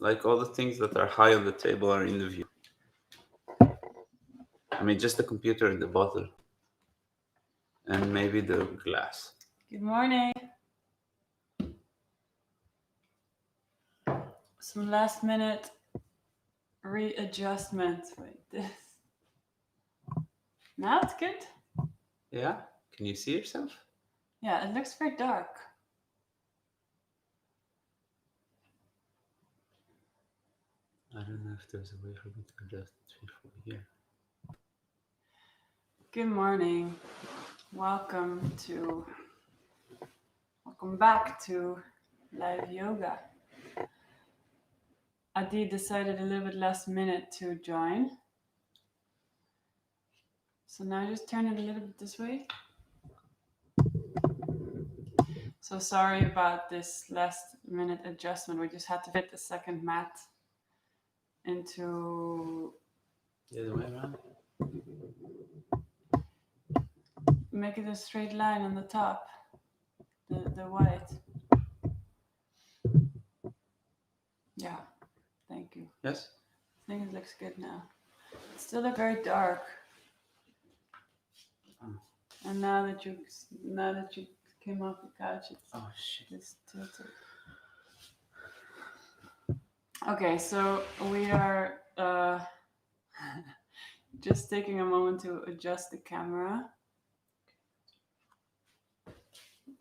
Like all the things that are high on the table are in the view. I mean, just the computer and the bottle, and maybe the glass. Good morning. Some last minute readjustment. Wait, this. Now it's good? Yeah? Can you see yourself? Yeah, it looks very dark. I don't know if there's a way for me to adjust it before here. Good morning. Welcome back to live yoga. Adi decided a little bit last minute to join. So now just turn it a little bit this way. So sorry about this last minute adjustment. We just had to fit the second mat into The other way around? make it a straight line on the top. The white. Yeah, thank you. Yes? I think it looks good now. It's still look very dark. And now that you came off the couch, it's tilted. Okay, so we are just taking a moment to adjust the camera.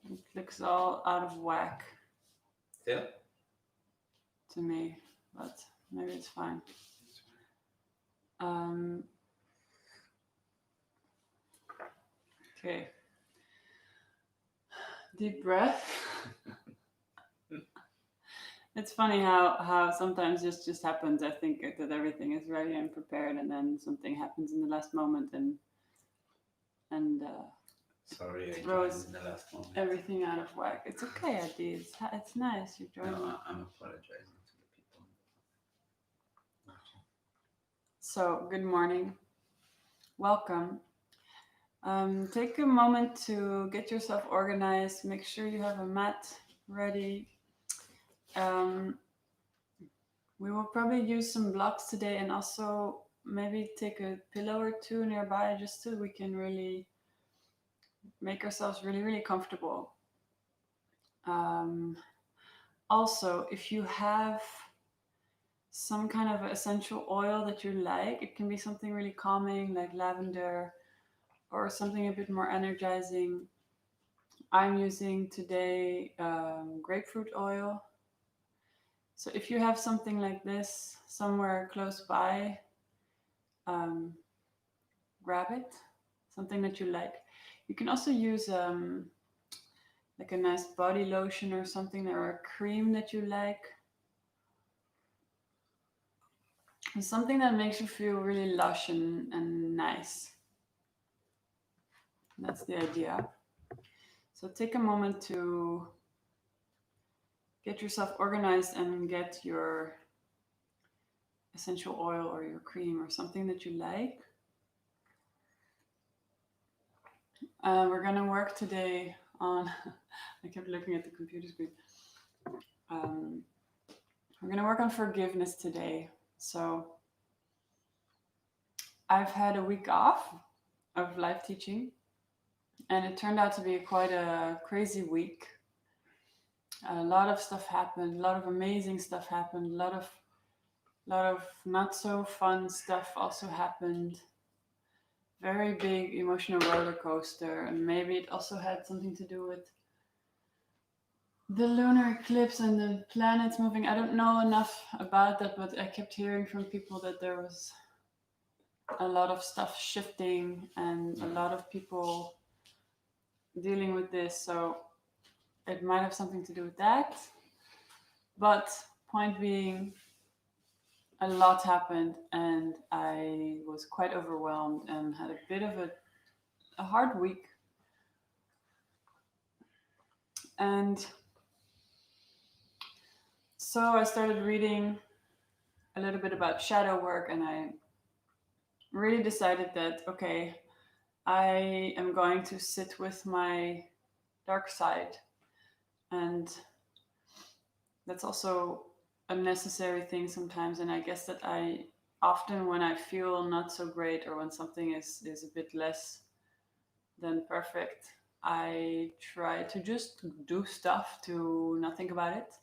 It looks all out of whack. Yeah. To me, but maybe it's fine. Okay. Deep breath. It's funny how sometimes this just happens. I think that everything is ready and prepared, and then something happens in the last moment, and Sorry, I throws joined in the last moment. everything out of whack. It's okay, Adi. It's nice. You joined. No, I'm apologizing to the people. So, good morning. Welcome. Take a moment to get yourself organized. Make sure you have a mat ready. We will probably use some blocks today, and also maybe take a pillow or two nearby just so we can really make ourselves really, really comfortable. Also, if you have some kind of essential oil that you like, it can be something really calming like lavender or something a bit more energizing. I'm using today grapefruit oil. So if you have something like this somewhere close by, grab it, something that you like. You can also use like a nice body lotion or something, or a cream that you like. And something that makes you feel really lush and nice. That's the idea. So take a moment to get yourself organized and get your essential oil or your cream or something that you like. We're going to work today on, I kept looking at the computer screen. We're going to work on forgiveness today. So I've had a week off of live teaching, and it turned out to be quite a crazy week. A lot of stuff happened, a lot of amazing stuff happened, a lot of not so fun stuff also happened. Very big emotional roller coaster, and maybe it also had something to do with the lunar eclipse and the planets moving. I don't know enough about that, but I kept hearing from people that there was a lot of stuff shifting and a lot of people dealing with this, so it might have something to do with that. But point being, a lot happened, and I was quite overwhelmed and had a bit of a hard week. And so I started reading a little bit about shadow work, and I really decided that, okay, I am going to sit with my dark side. And that's also a necessary thing sometimes. And I guess that I often, when I feel not so great or when something is a bit less than perfect, I try to just do stuff to not think about it.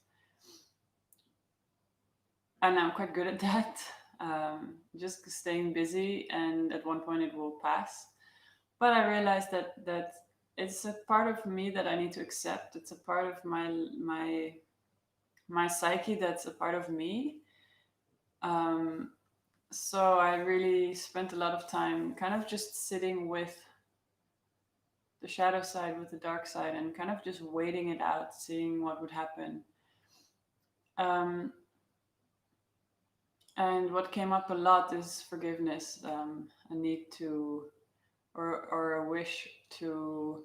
And I'm quite good at that. Just staying busy, and at one point it will pass. But I realized that it's a part of me that I need to accept. It's a part of my psyche that's a part of me. Um, so I really spent a lot of time kind of just sitting with the shadow side, with the dark side, and kind of just waiting it out, seeing what would happen. Um, and what came up a lot is forgiveness, a need to, or a wish to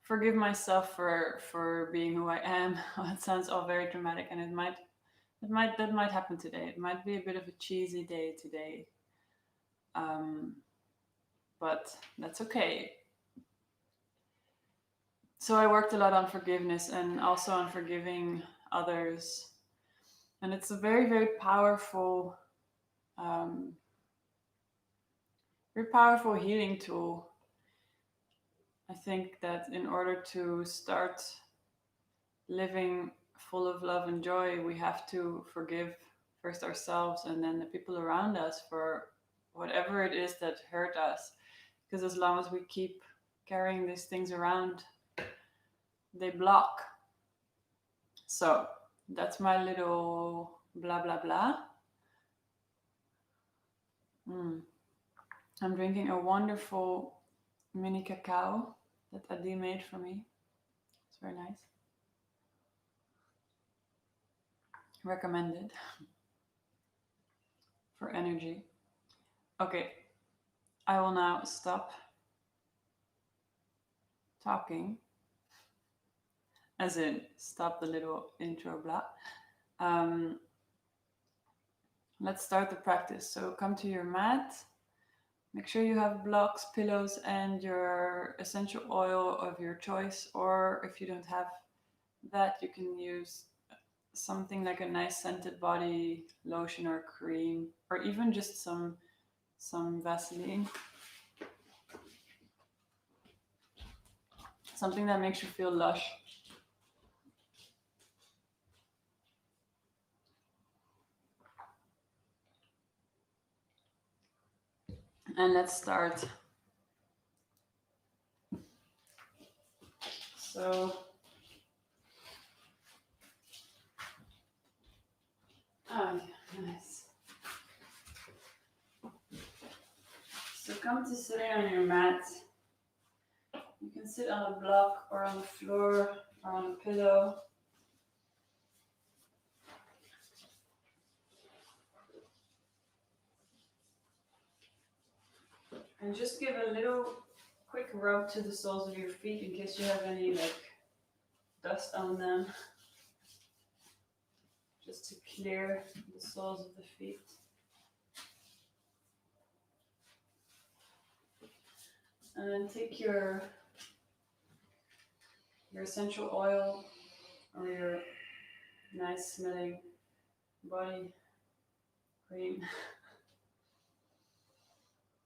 forgive myself for being who I am. It sounds all very dramatic, and that might happen today. It might be a bit of a cheesy day today, um, but that's okay. So I worked a lot on forgiveness and also on forgiving others, and it's a very um, very powerful healing tool. I think that in order to start living full of love and joy, we have to forgive first ourselves and then the people around us for whatever it is that hurt us. Because as long as we keep carrying these things around, they block. So that's my little blah blah blah. Mm. I'm drinking a wonderful mini cacao that Adi made for me. It's very nice. Recommended for energy. Okay, I will now stop talking, as in stop the little intro blah. Um, let's start the practice. So come to your mat. Make sure you have blocks, pillows, and your essential oil of your choice. Or if you don't have that, you can use something like a nice scented body lotion or cream, or even just some Vaseline. Something that makes you feel lush. And let's start. So, oh, nice. So come to sitting on your mat. You can sit on a block or on the floor or on a pillow. And just give a little quick rub to the soles of your feet in case you have any like dust on them. Just to clear the soles of the feet. And then take your essential oil or your nice smelling body cream.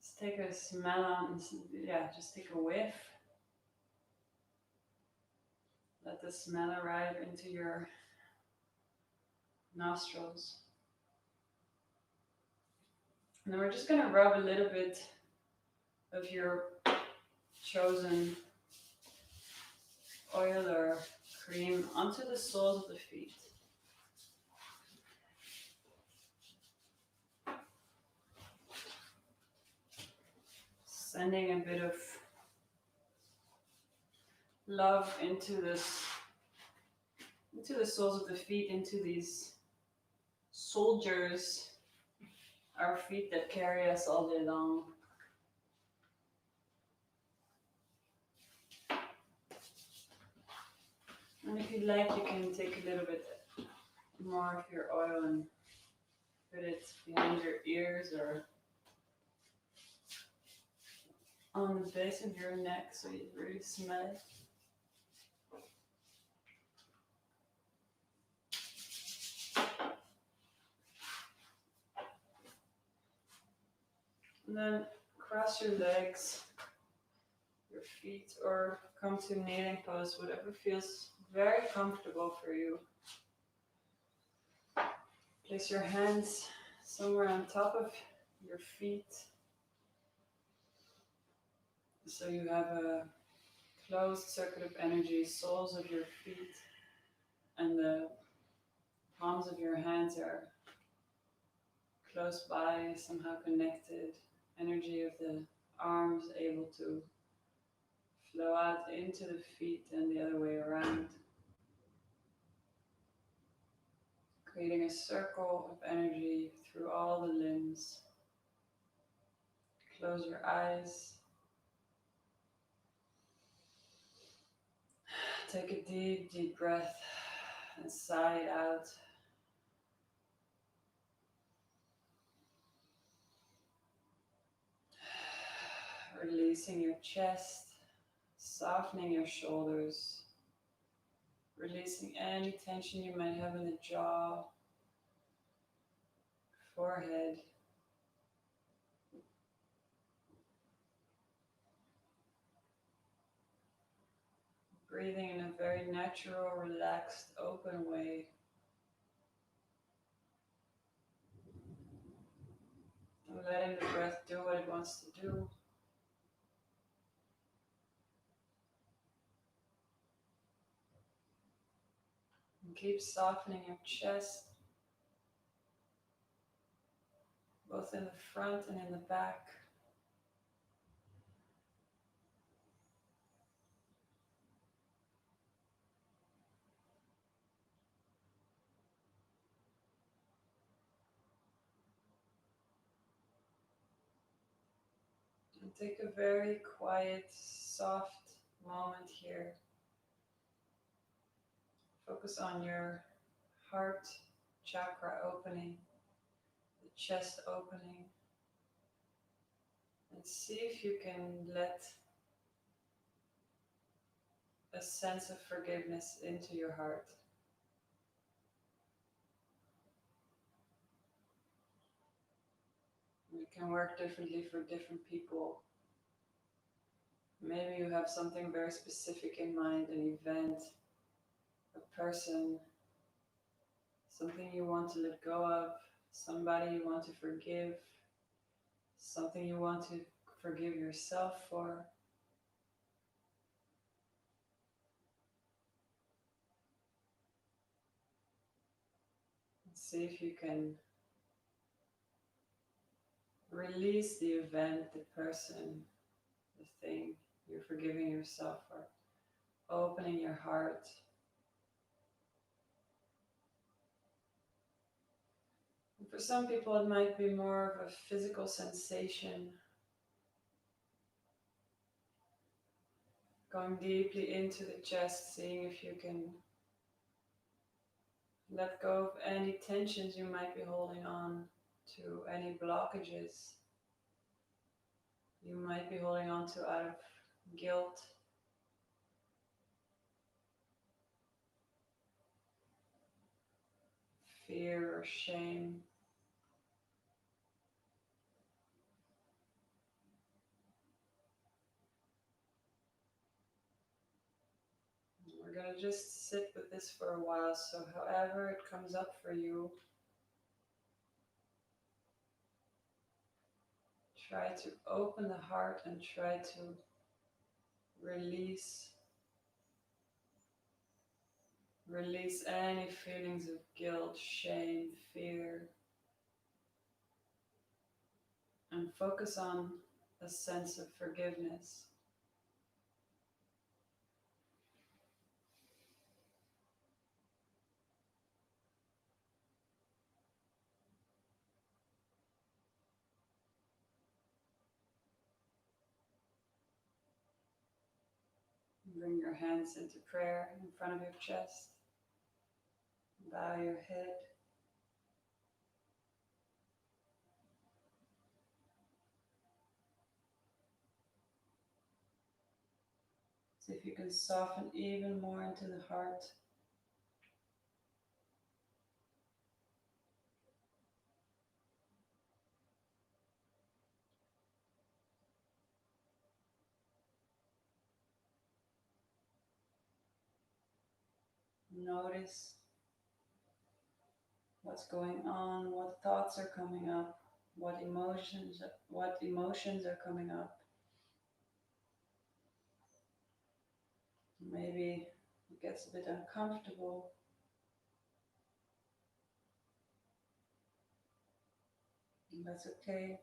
Just take a smell on, just take a whiff. Let the smell arrive into your nostrils. And then we're just going to rub a little bit of your chosen oil or cream onto the soles of the feet. Sending a bit of love into the soles of the feet, into these soldiers, our feet that carry us all day long. And if you'd like, you can take a little bit more of your oil and put it behind your ears or on the base of your neck so you really smell it. And then cross your legs, your feet, or come to kneeling pose, whatever feels very comfortable for you. Place your hands somewhere on top of your feet, so you have a closed circuit of energy, soles of your feet and the palms of your hands are close by, somehow connected. Energy of the arms able to flow out into the feet and the other way around, creating a circle of energy through all the limbs. Close your eyes. Take a deep, deep breath and sigh it out. Releasing your chest, softening your shoulders, releasing any tension you might have in the jaw, forehead. Breathing in a very natural, relaxed, open way. And letting the breath do what it wants to do. And keep softening your chest, both in the front and in the back. And take a very quiet, soft moment here. Focus on your heart chakra opening, the chest opening, and see if you can let a sense of forgiveness into your heart. It can work differently for different people. Maybe you have something very specific in mind, an event, a person, something you want to let go of, somebody you want to forgive, something you want to forgive yourself for. See if you can release the event, the person, the thing you're forgiving yourself for. Opening your heart. And for some people, it might be more of a physical sensation. Going deeply into the chest, seeing if you can let go of any tensions you might be holding on to, any blockages you might be holding on to out of guilt, fear, or shame. We're going to just sit with this for a while, so however it comes up for you, try to open the heart and try to release any feelings of guilt, shame, fear, and focus on a sense of forgiveness. Bring your hands into prayer in front of your chest. Bow your head. See if you can soften even more into the heart. Notice what's going on, what thoughts are coming up, what emotions are coming up. Maybe it gets a bit uncomfortable. And that's okay.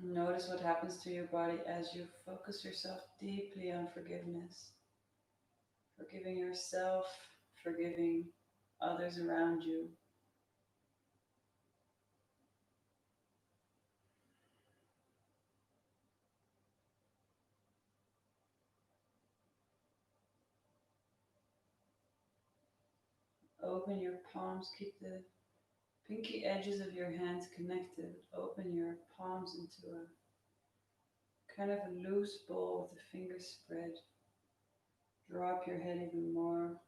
Notice what happens to your body as you focus yourself deeply on forgiveness. Forgiving yourself, forgiving others around you. Open your palms, keep the pinky edges of your hands connected. Open your palms into a kind of a loose bowl with the fingers spread. Drop your head even more.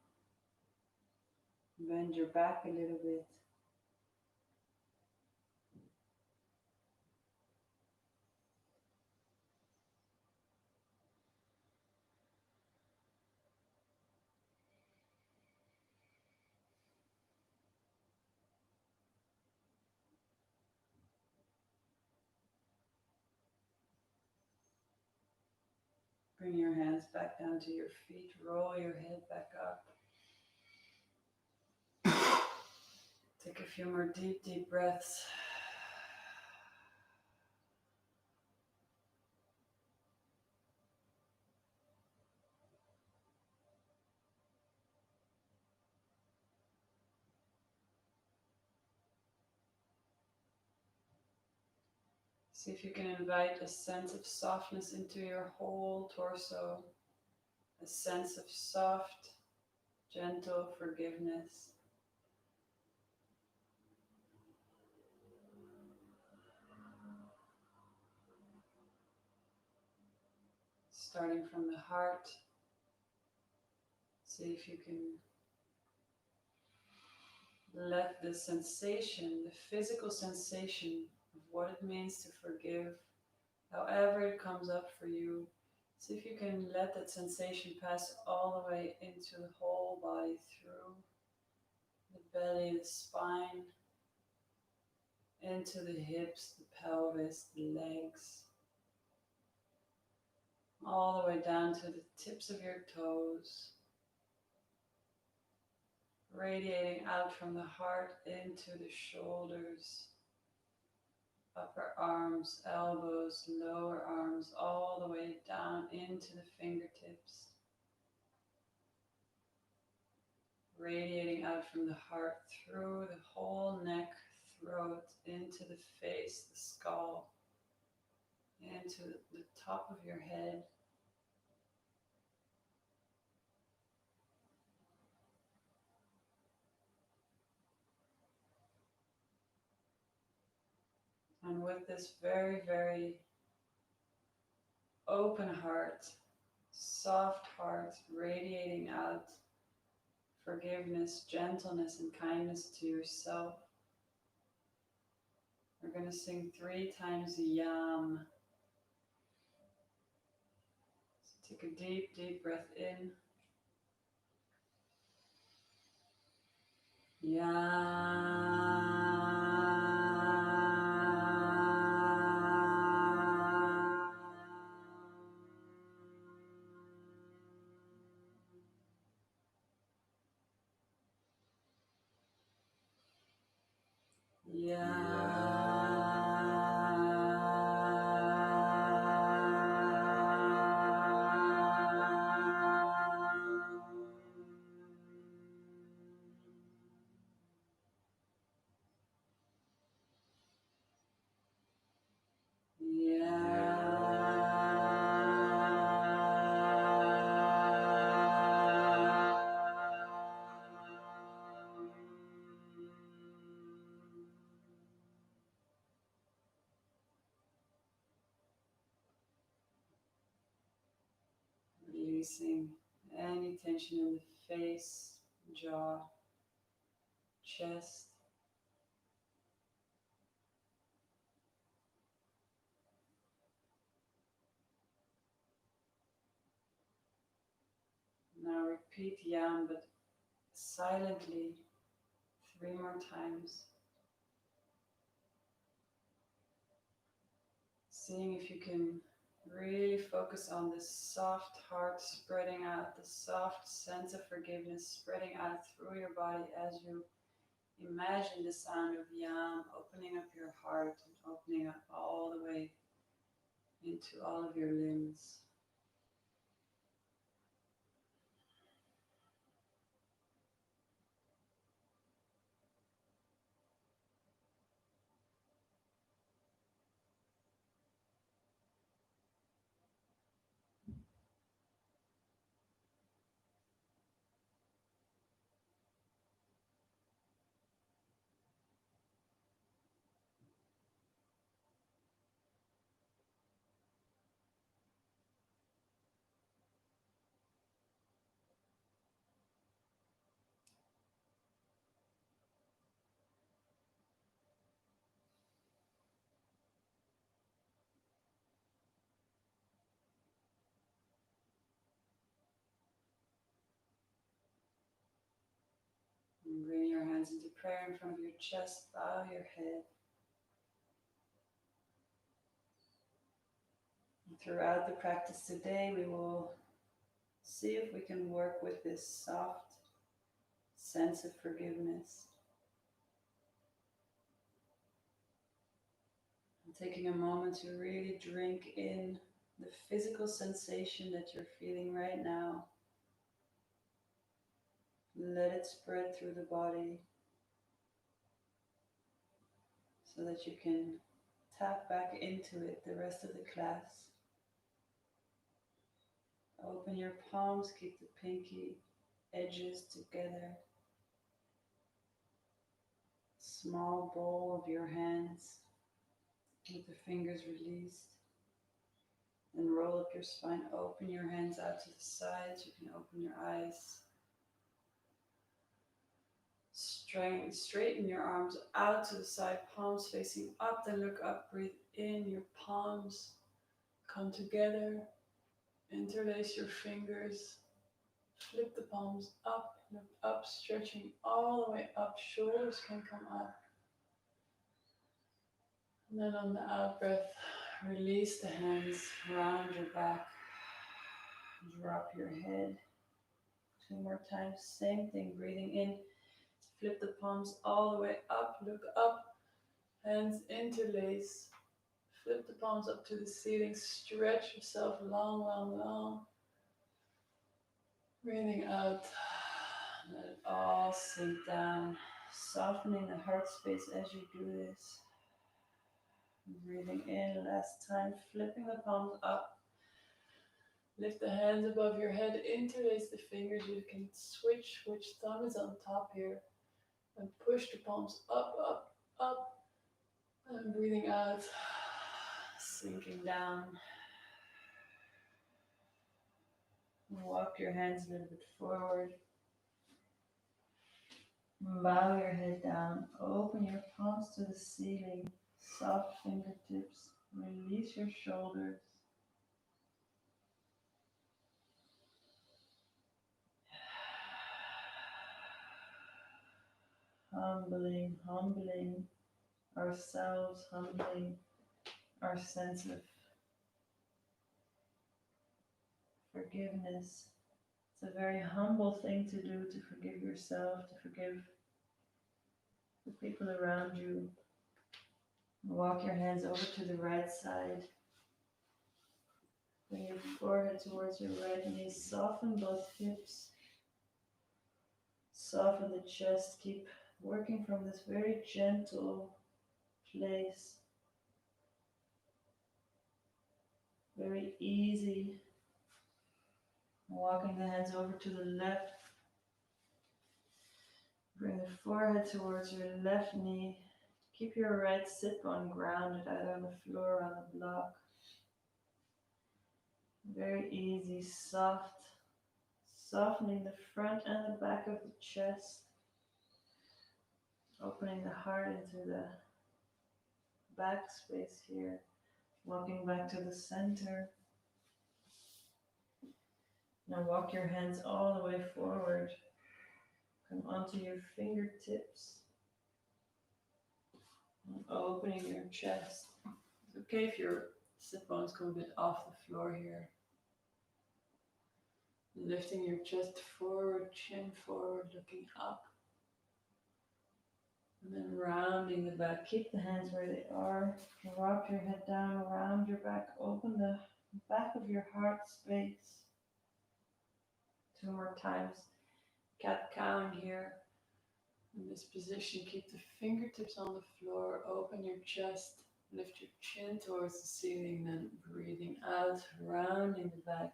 Bend your back a little bit. Bring your hands back down to your feet. Roll your head back up. Take a few more deep, deep breaths. See if you can invite a sense of softness into your whole torso. A sense of soft, gentle forgiveness. Starting from the heart. See if you can let the sensation, the physical sensation of what it means to forgive, however it comes up for you, see if you can let that sensation pass all the way into the whole body, through the belly, the spine, into the hips, the pelvis, the legs, all the way down to the tips of your toes, radiating out from the heart into the shoulders, upper arms, elbows, lower arms, all the way down into the fingertips. Radiating out from the heart through the whole neck, throat, into the face, the skull, into the top of your head. And with this very, very open heart, soft heart, radiating out forgiveness, gentleness, and kindness to yourself, we're going to sing 3 times Yam. So take a deep, deep breath in. Yam. Releasing any tension in the face, jaw, chest. Now repeat Yam, but silently 3 more times. Seeing if you can really focus on this soft heart spreading out, the soft sense of forgiveness spreading out through your body as you imagine the sound of Yam opening up your heart and opening up all the way into all of your limbs. And bring your hands into prayer in front of your chest, bow your head. And throughout the practice today, we will see if we can work with this soft sense of forgiveness. And taking a moment to really drink in the physical sensation that you're feeling right now. Let it spread through the body so that you can tap back into it the rest of the class. Open your palms, keep the pinky edges together. Small bowl of your hands with the fingers released. And roll up your spine, open your hands out to the sides. You can open your eyes. Straighten your arms out to the side, palms facing up, then look up, breathe in, your palms come together, interlace your fingers, flip the palms up, look up, stretching all the way up, shoulders can come up. And then on the out breath, release the hands, round your back, drop your head. 2 more times, same thing, breathing in. Flip the palms all the way up, look up, hands interlace. Flip the palms up to the ceiling, stretch yourself long, long, long. Breathing out, let it all sink down, softening the heart space as you do this. Breathing in, last time, flipping the palms up. Lift the hands above your head, interlace the fingers. You can switch which thumb is on top here. And push the palms up, up, up. And breathing out, sinking down. Walk your hands a little bit forward. Bow your head down. Open your palms to the ceiling. Soft fingertips. Release your shoulders. Humbling ourselves, humbling our sense of forgiveness. It's a very humble thing to do, to forgive yourself, to forgive the people around you. Walk your hands over to the right side. Bring your forehead towards your right knee. Soften both hips. Soften the chest. Keep working from this very gentle place. Very easy. Walking the hands over to the left. Bring the forehead towards your left knee. Keep your right sit bone grounded, either on the floor or on the block. Very easy, soft. Softening the front and the back of the chest. Opening the heart into the back space here. Walking back to the center. Now walk your hands all the way forward. Come onto your fingertips. And opening your chest. It's okay if your sit bones come a bit off the floor here. Lifting your chest forward, chin forward, looking up. And then rounding the back. Keep the hands where they are. Drop your head down, round your back. Open the back of your heart space. 2 more times. Cat-cow in here. In this position, keep the fingertips on the floor. Open your chest. Lift your chin towards the ceiling. Then breathing out, rounding the back.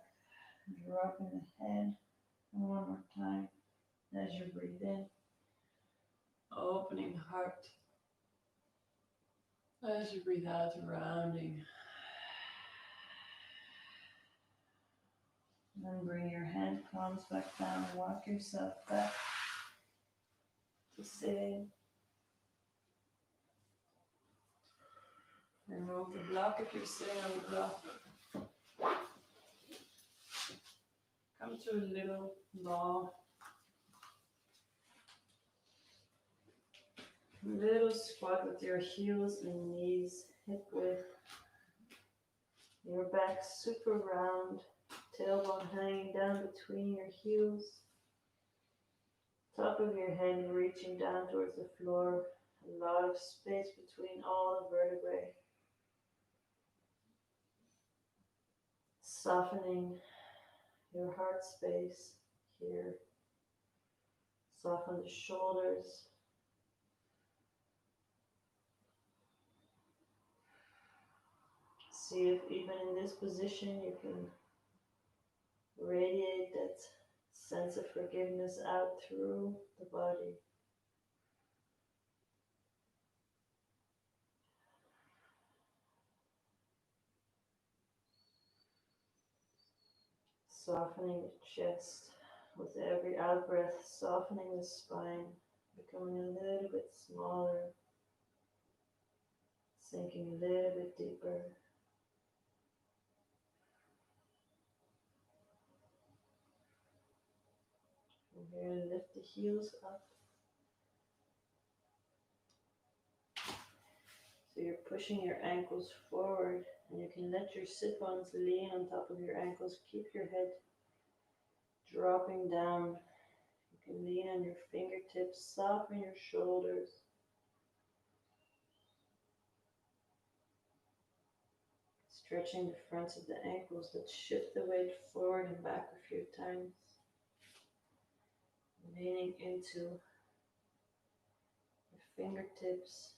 Dropping the head. And 1 more time as you breathe in. Opening the heart. As you breathe out, rounding. Then bring your hand palms back down. Walk yourself back to sitting. Remove the block if you're sitting on the block. Come to a little ball. Little squat with your heels and knees hip width. Your back super round. Tailbone hanging down between your heels. Top of your head reaching down towards the floor. A lot of space between all the vertebrae. Softening your heart space here. Soften the shoulders. See if even in this position you can radiate that sense of forgiveness out through the body. Softening the chest with every out breath, softening the spine, becoming a little bit smaller, sinking a little bit deeper. From here, lift the heels up. So you're pushing your ankles forward, and you can let your sit bones lean on top of your ankles. Keep your head dropping down. You can lean on your fingertips, soften your shoulders. Stretching the fronts of the ankles. Let's shift the weight forward and back a few times. Leaning into your fingertips.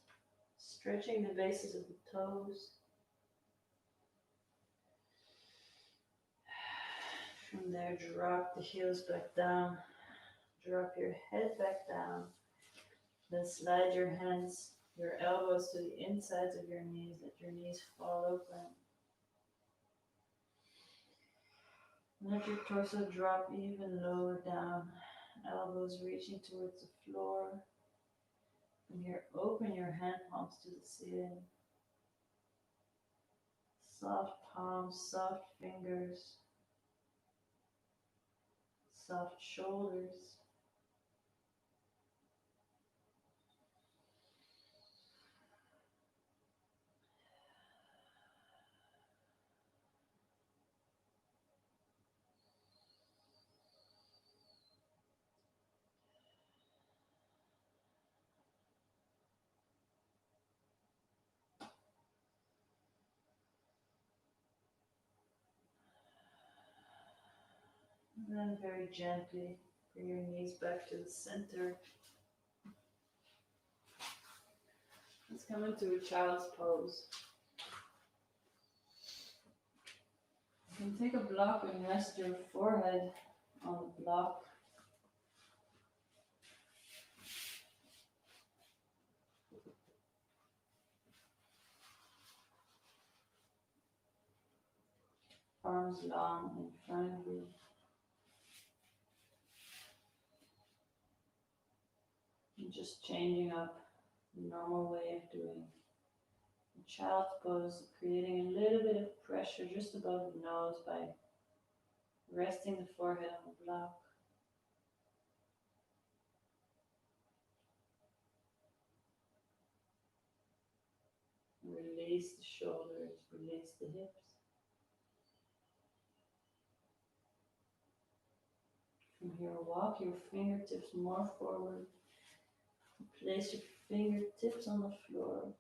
Stretching the bases of the toes. From there, drop the heels back down. Drop your head back down. Then slide your hands, your elbows to the insides of your knees. Let your knees fall open. Let your torso drop even lower down. Elbows reaching towards the floor. From here, open your hand palms to the ceiling. Soft palms, soft fingers, soft shoulders. And then very gently bring your knees back to the center. Let's come into a child's pose. You can take a block and rest your forehead on the block. Arms long in front of you. And just changing up the normal way of doing a child's pose, creating a little bit of pressure just above the nose by resting the forehead on the block. Release the shoulders, release the hips. From here, walk your fingertips more forward. Place your fingertips on the floor,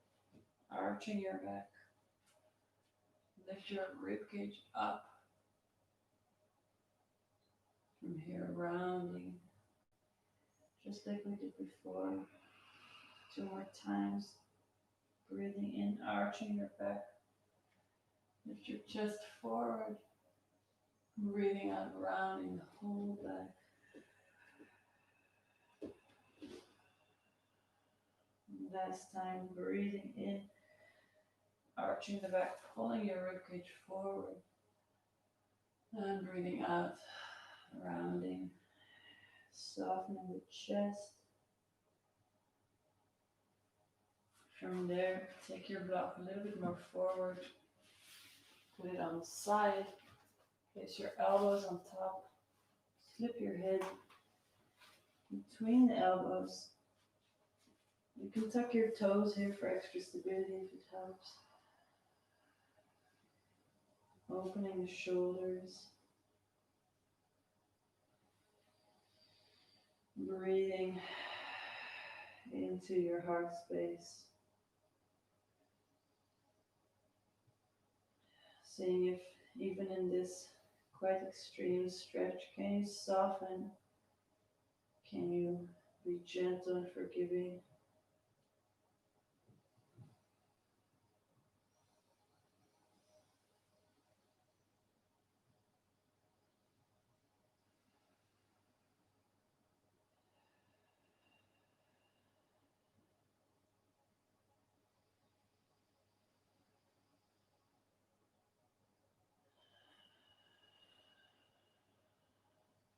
arching your back. Lift your ribcage up. From here, rounding, just like we did before. 2 more times. Breathing in, arching your back. Lift your chest forward. Breathing out, rounding the whole back. Last time, breathing in, arching the back, pulling your ribcage forward. And breathing out, rounding, softening the chest. From there, take your block a little bit more forward. Put it on the side. Place your elbows on top. Slip your head between the elbows. You can tuck your toes here for extra stability if it helps. Opening the shoulders. Breathing into your heart space. Seeing if even in this quite extreme stretch, can you soften? Can you be gentle and forgiving?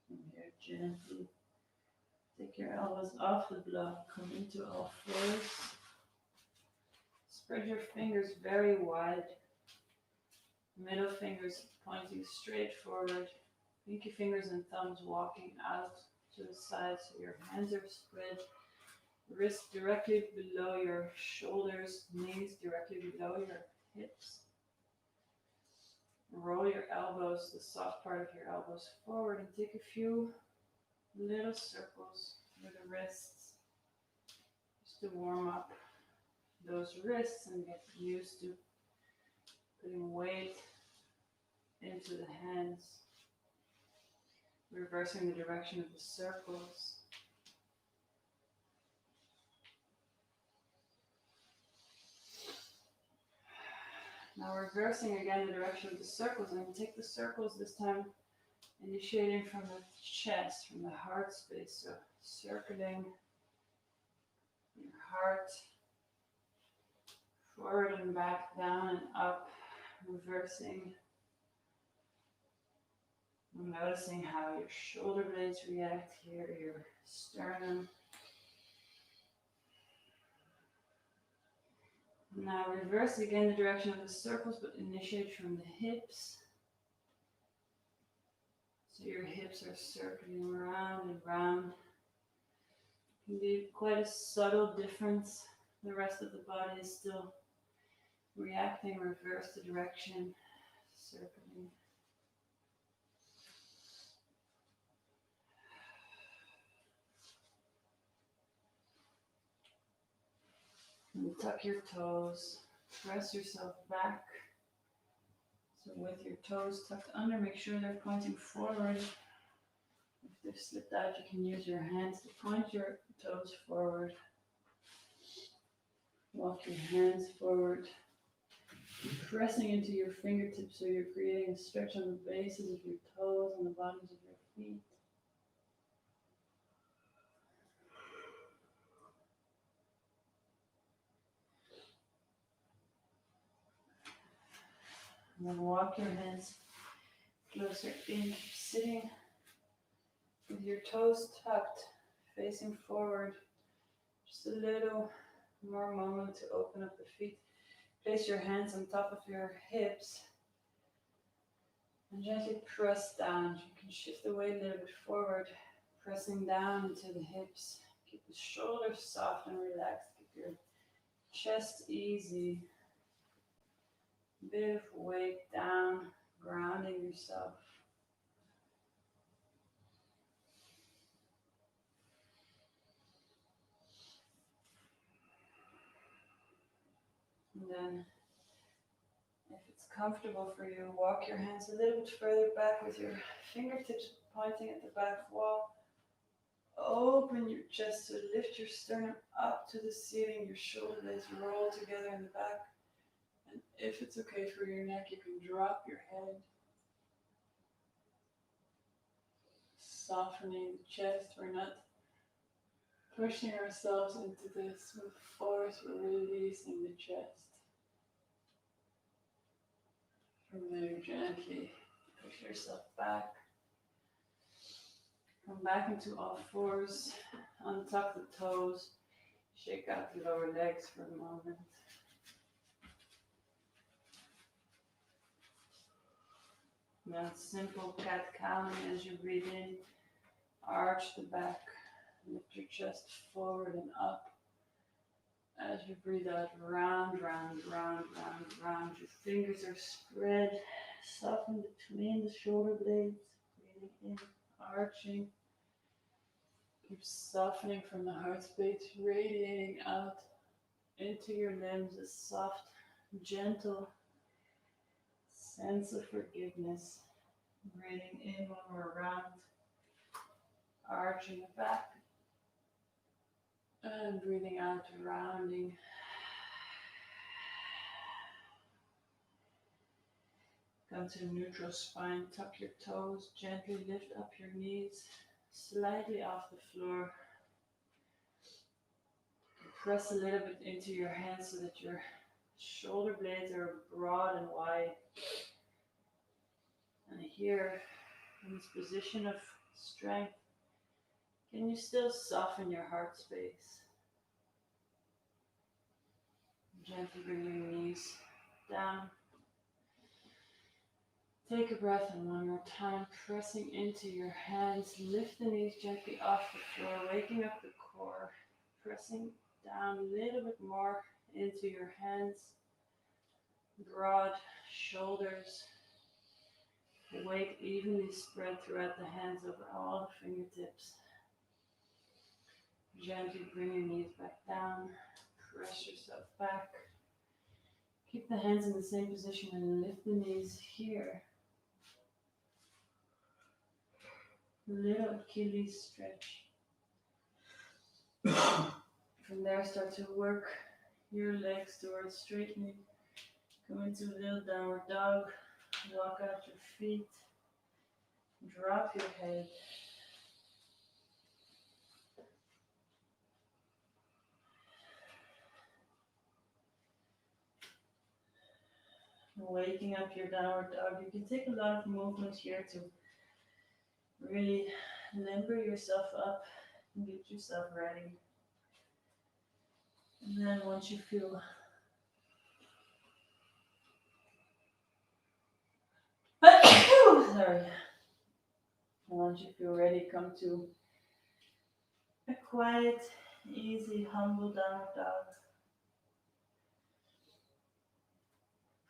From here, gently take your elbows off the block, come into all fours. Spread your fingers very wide. Middle fingers pointing straight forward. Pinky fingers and thumbs walking out to the side so your hands are spread. Wrists directly below your shoulders, knees directly below your hips. Roll your elbows, the soft part of your elbows forward, and take a few little circles with the wrists just to warm up those wrists and get used to putting weight into the hands, reversing the direction of the circles. Now reversing again the direction of the circles, and take the circles this time initiating from the chest, from the heart space, so circling your heart forward and back, down and up, reversing. Noticing how your shoulder blades react here, your sternum. Now reverse again the direction of the circles, but initiate from the hips. So your hips are circling around and round. It can be quite a subtle difference. The rest of the body is still reacting. Reverse the direction, circling. And tuck your toes, press yourself back. So with your toes tucked under, make sure they're pointing forward. If they've slipped out, you can use your hands to point your toes forward. Walk your hands forward, pressing into your fingertips so you're creating a stretch on the bases of your toes and the bottoms of your feet. And then walk your hands closer in, keep sitting with your toes tucked, facing forward. Just a little more moment to open up the feet. Place your hands on top of your hips. And gently press down. You can shift the weight a little bit forward, pressing down into the hips. Keep the shoulders soft and relaxed. Keep your chest easy. Bit of weight down, grounding yourself. And then, if it's comfortable for you, walk your hands a little bit further back with your fingertips pointing at the back wall. Open your chest to lift your sternum up to the ceiling. Your shoulder blades roll together in the back. And if it's okay for your neck, you can drop your head. Softening the chest. We're not pushing ourselves into this with force. We're releasing the chest. From there, gently push yourself back. Come back into all fours. Untuck the toes. Shake out the lower legs for a moment. Now, simple cat-cow as you breathe in. Arch the back. Lift your chest forward and up. As you breathe out, round, round, round, round, round. Your fingers are spread. Soften between the shoulder blades. Breathing in, arching. Keep softening from the heart space, radiating out into your limbs. A soft, gentle sense of forgiveness. Breathing in when we're round. Arching the back. And breathing out, rounding. Come to neutral spine, tuck your toes, gently lift up your knees, slightly off the floor. Press a little bit into your hands so that your shoulder blades are broad and wide. And here, in this position of strength, can you still soften your heart space? Gently bring your knees down. Take a breath, and one more time, pressing into your hands. Lift the knees gently off the floor, waking up the core. Pressing down a little bit more into your hands. Broad shoulders. Weight evenly spread throughout the hands over all the fingertips. Gently bring your knees back down. Press yourself back. Keep the hands in the same position and lift the knees here. Little Achilles stretch. From there, start to work your legs towards straightening. Come into a little downward dog. Walk out your feet. Drop your head. Waking up your downward dog. You can take a lot of movement here to really limber yourself up and get yourself ready. And then once you feel sorry. Once you feel ready, come to a quiet, easy, humble downward dog.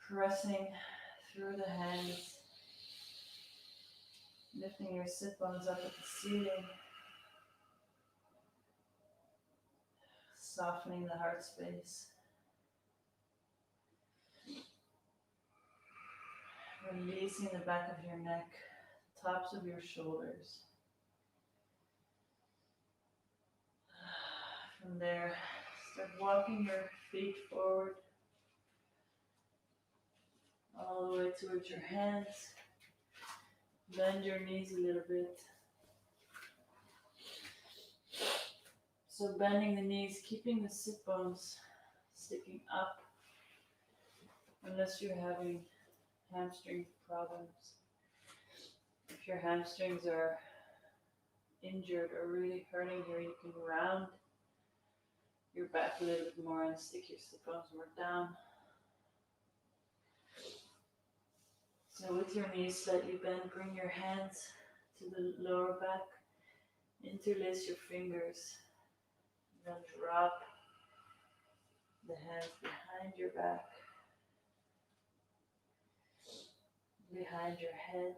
Pressing through the hands. Lifting your sit bones up at the ceiling. Softening the heart space. Releasing the back of your neck, tops of your shoulders. From there, start walking your feet forward. All the way towards your hands. Bend your knees a little bit. So bending the knees, keeping the sit bones sticking up. Unless you're having hamstring problems. If your hamstrings are injured or really hurting here, you can round your back a little bit more and stick your sit bones more down. So with your knees slightly bent, bring your hands to the lower back, interlace your fingers, and then drop the hands behind your back, behind your head.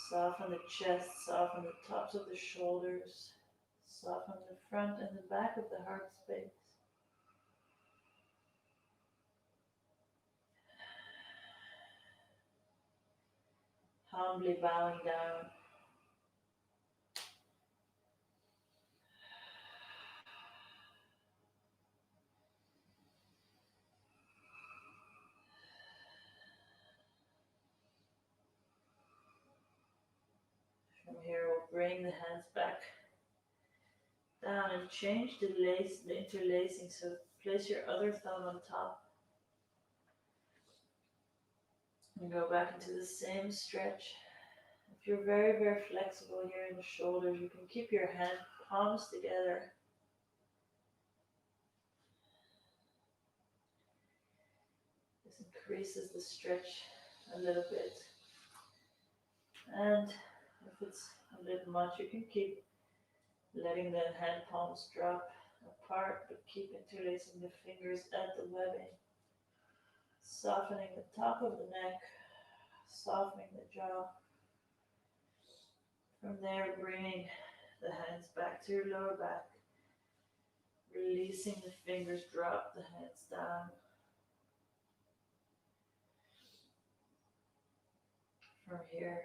Soften the chest, soften the tops of the shoulders, soften the front and the back of the heart space. Humbly bowing down. From here, we'll bring the hands back down and change the interlacing. So place your other thumb on top and go back into the same stretch. If you're very, very flexible here in the shoulders, you can keep your hand palms together. This increases the stretch a little bit. And if it's a bit much, you can keep letting the hand palms drop apart, but keep interlacing the fingers at the webbing. Softening the top of the neck, softening the jaw. From there, bringing the hands back to your lower back. Releasing the fingers, drop the hands down. From here,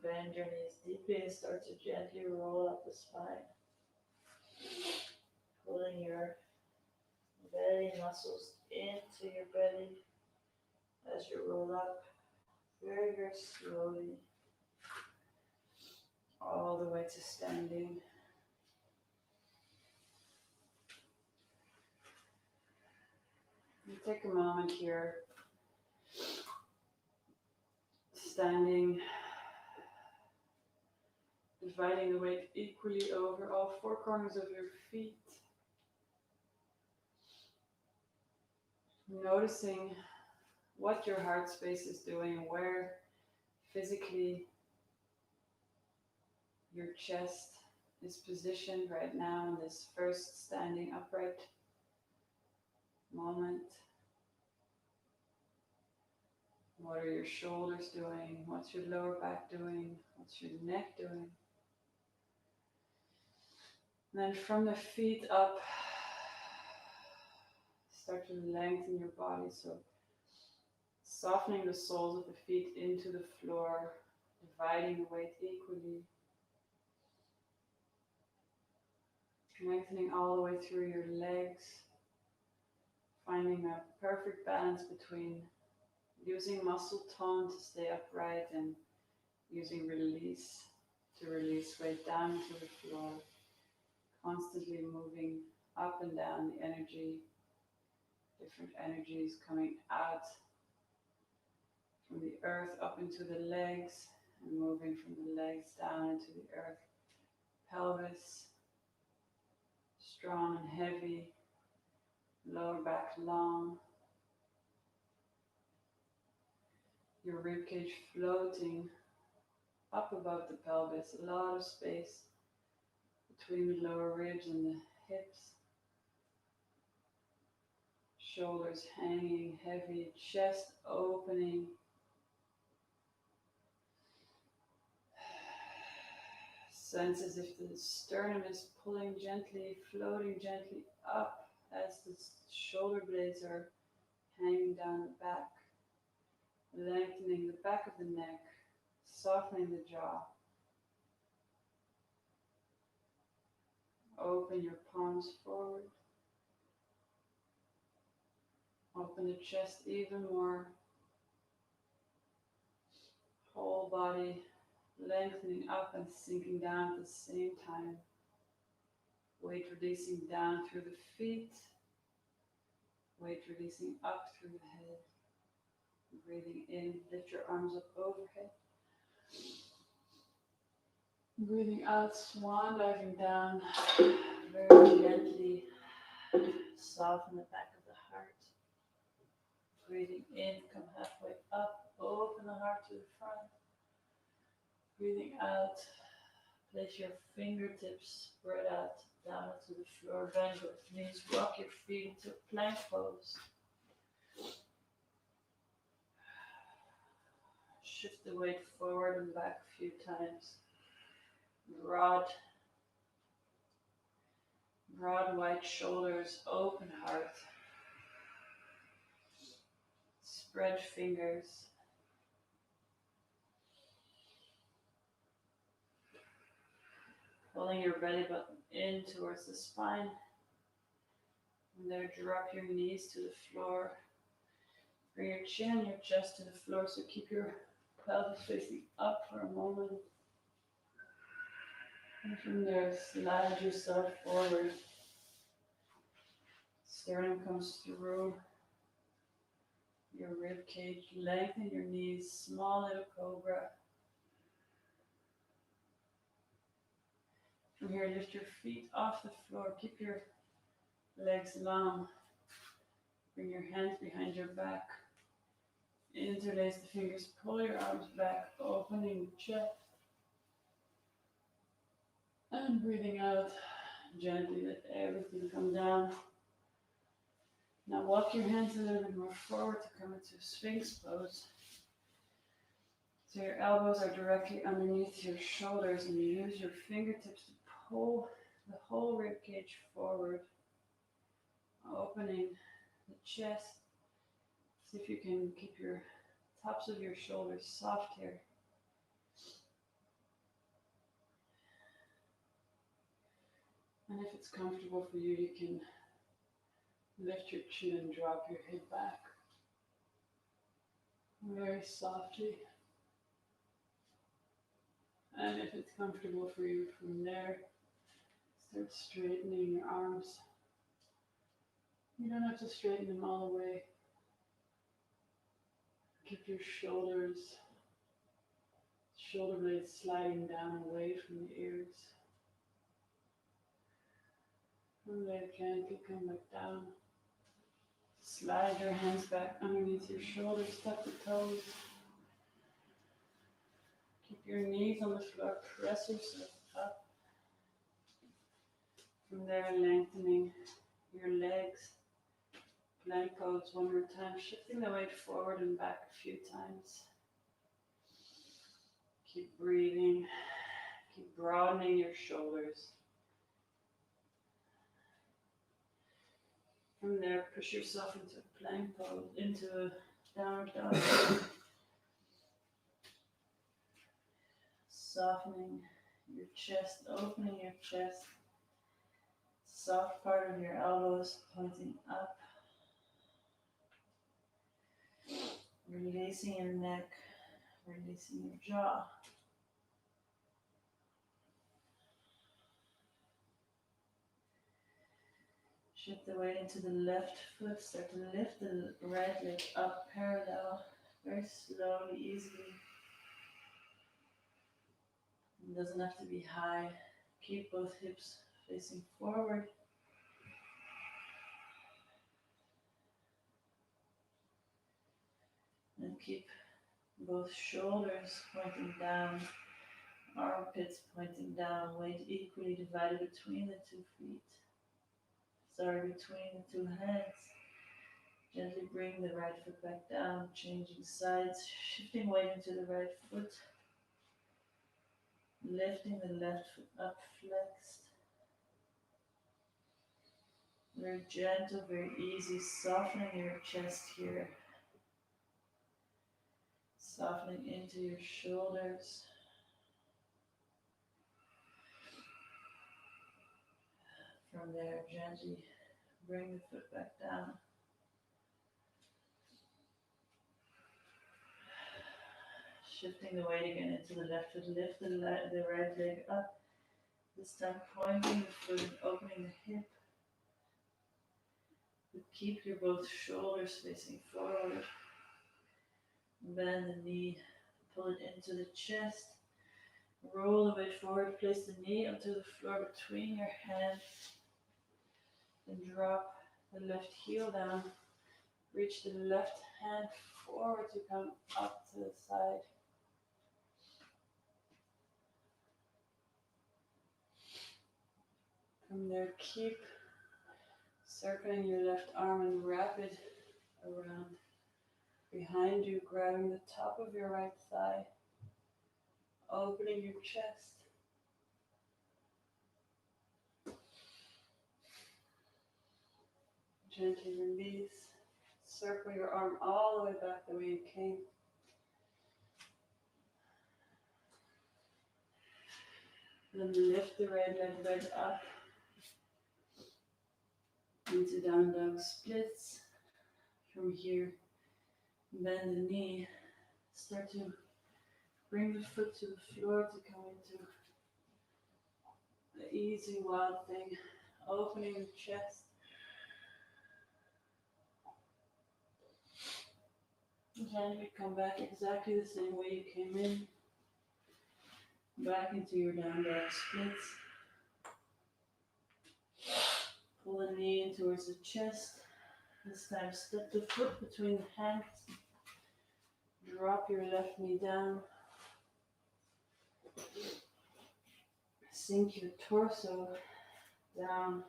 bend your knees deeply and start to gently roll up the spine. Pulling your belly muscles into your belly as you roll up very, very slowly, all the way to standing. You take a moment here, standing, dividing the weight equally over all four corners of your feet. Noticing what your heart space is doing, where physically your chest is positioned right now in this first standing upright moment. What are your shoulders doing? What's your lower back doing? What's your neck doing? And then from the feet up, start to lengthen your body. So softening the soles of the feet into the floor, dividing the weight equally. Lengthening all the way through your legs. Finding a perfect balance between using muscle tone to stay upright and using release to release weight down to the floor. Constantly moving up and down the energy, different energies coming out from the earth up into the legs and moving from the legs down into the earth. Pelvis, strong and heavy, lower back long. Your ribcage floating up above the pelvis, a lot of space between the lower ribs and the hips. Shoulders hanging heavy, chest opening. Sense as if the sternum is pulling gently, floating gently up as the shoulder blades are hanging down the back. Lengthening the back of the neck, softening the jaw. Open your palms forward. Open the chest even more. Whole body lengthening up and sinking down at the same time. Weight releasing down through the feet. Weight releasing up through the head. Breathing in, lift your arms up overhead. Breathing out, swan diving down very gently. Soften the back of the heart. Breathing in, come halfway up, open the heart to the front. Breathing out, place your fingertips spread out down to the floor, bend your knees, rock your feet into plank pose. Shift the weight forward and back a few times. Broad wide shoulders, open heart. Spread fingers. Pulling your belly button in towards the spine. And there, drop your knees to the floor. Bring your chin and your chest to the floor, so keep your pelvis facing up for a moment. And from there, slide yourself forward. Sternum comes through your rib cage. Lengthen your knees, small little cobra. From here, lift your feet off the floor. Keep your legs long. Bring your hands behind your back. Interlace the fingers. Pull your arms back, opening the chest. And breathing out, gently let everything come down. Now walk your hands a little bit more forward to come into Sphinx pose. So your elbows are directly underneath your shoulders, and you use your fingertips to pull the whole rib cage forward, opening the chest. See if you can keep your tops of your shoulders soft here. And if it's comfortable for you, you can lift your chin and drop your head back very softly. And if it's comfortable for you, from there, start straightening your arms. You don't have to straighten them all the way. Keep your shoulders, shoulder blades sliding down away from the ears. And then gently come back down. Slide your hands back underneath your shoulders, tuck the toes. Keep your knees on the floor, press yourself up. From there, lengthening your legs. Plank pose one more time, shifting the weight forward and back a few times. Keep breathing, keep broadening your shoulders. From there, push yourself into a plank pose, into a downward dog. Softening your chest, opening your chest. Soft part of your elbows pointing up. Releasing your neck, releasing your jaw. Shift the weight into the left foot. Start to lift the right leg up parallel, very slowly, easily. It doesn't have to be high. Keep both hips facing forward. And keep both shoulders pointing down, armpits pointing down, weight equally divided between the 2 feet. Between the 2 hands. Gently bring the right foot back down, changing sides, shifting weight into the right foot. Lifting the left foot up, flexed. Very gentle, very easy, softening your chest here. Softening into your shoulders. From there, gently bring the foot back down. Shifting the weight again into the left foot. Lift the right leg up. This time pointing the foot and opening the hip. But keep your both shoulders facing forward. Bend the knee, pull it into the chest. Roll the weight forward, place the knee onto the floor between your hands. Then drop the left heel down. Reach the left hand forward to come up to the side. From there, keep circling your left arm and wrap it around behind you, grabbing the top of your right thigh, opening your chest. Gently release. Circle your arm all the way back the way you came. Then lift the right leg up into down dog splits. From here, bend the knee. Start to bring the foot to the floor to come into the easy wild thing. Opening the chest. Gently come back exactly the same way you came in. Back into your down dog splits. Pull the knee in towards the chest. This time step the foot between the hands. Drop your left knee down. Sink your torso down,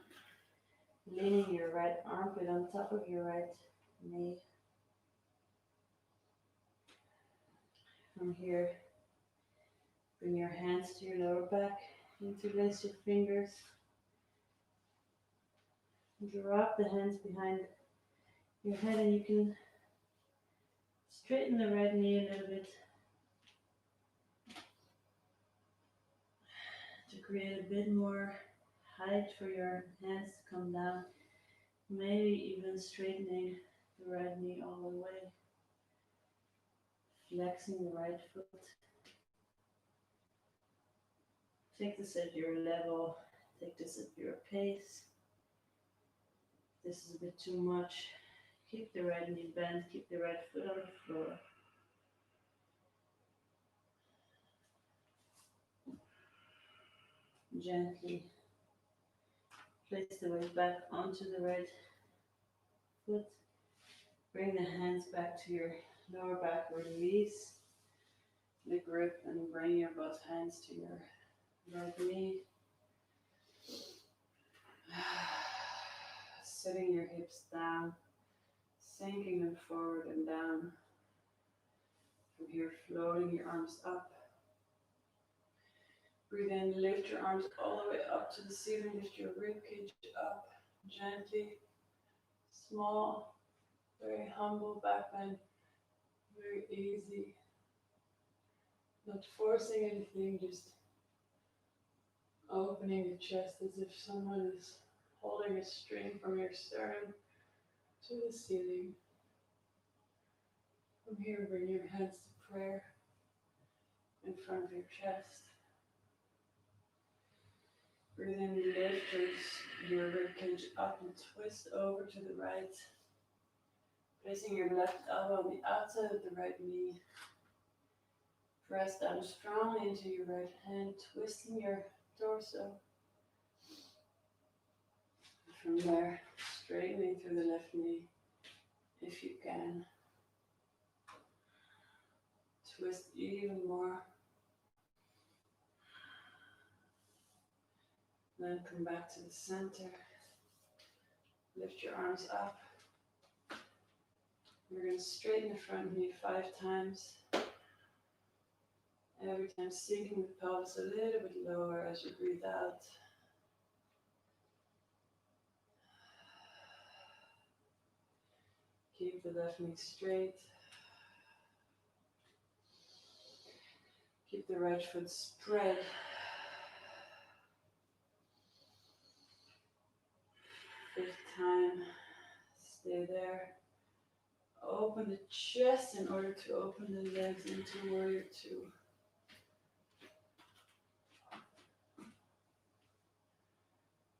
leaning your right armpit on top of your right knee. From here, bring your hands to your lower back, interlace your fingers. Drop the hands behind your head and you can straighten the right knee a little bit to create a bit more height for your hands to come down. Maybe even straightening the right knee all the way. Flexing the right foot. Take this at your level. Take this at your pace. If this is a bit too much, keep the right knee bent, keep the right foot on the floor. Gently place the weight back onto the right foot. Bring the hands back to your lower back. Release the grip and bring your both hands to your right knee. Sitting your hips down, sinking them forward and down. From here, floating your arms up. Breathe in, lift your arms all the way up to the ceiling, lift your rib cage up, gently, small, very humble back bend, very easy. Not forcing anything, just opening the chest as if someone is holding a string from your sternum to the ceiling. From here, bring your hands to prayer in front of your chest. Breathe in, lift your rib cage up and twist over to the right. Placing your left elbow on the outside of the right knee. Press down strongly into your right hand, twisting your torso. From there, straightening through the left knee if you can. Twist even more. Then come back to the center. Lift your arms up. We're going to straighten the front knee 5 times. Every time sinking the pelvis a little bit lower as you breathe out. Keep the left knee straight. Keep the right foot spread. Fifth time. Stay there. Open the chest in order to open the legs into warrior 2.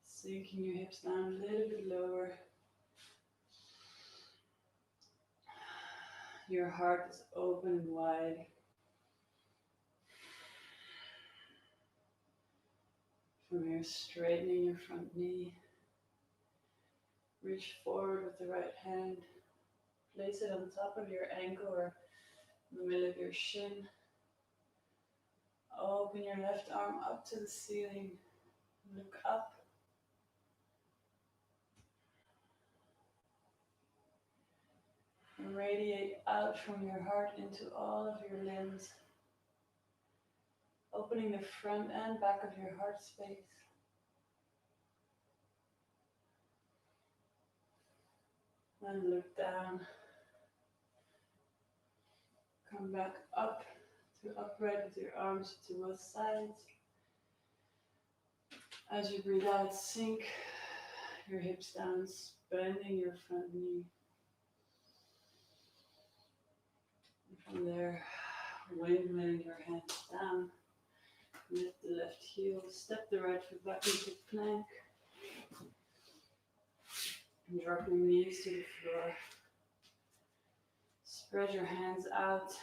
Sinking your hips down a little bit lower. Your heart is open and wide. From here, straightening your front knee. Reach forward with the right hand. Place it on top of your ankle or in the middle of your shin. Open your left arm up to the ceiling. Look up. And radiate out from your heart into all of your limbs. Opening the front and back of your heart space. And look down. Come back up to upright with your arms to both sides. As you breathe out, sink your hips down, bending your front knee. And from there, windmilling your hands down. Lift the left heel, step the right foot back into plank. And drop your knees to the floor. Spread your hands out.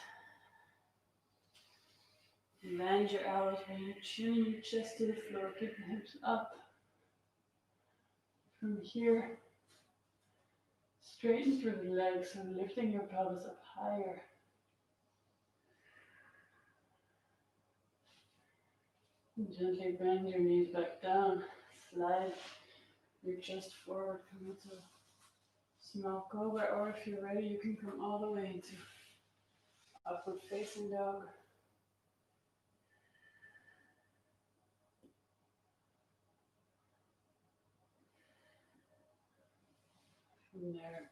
Bend your elbows when you chin your chest to the floor. Keep the hips up. From here, straighten through the legs and lifting your pelvis up higher. And gently bend your knees back down. Slide your chest forward. Come into small cobra, or if you're ready, you can come all the way into upward facing dog. From there,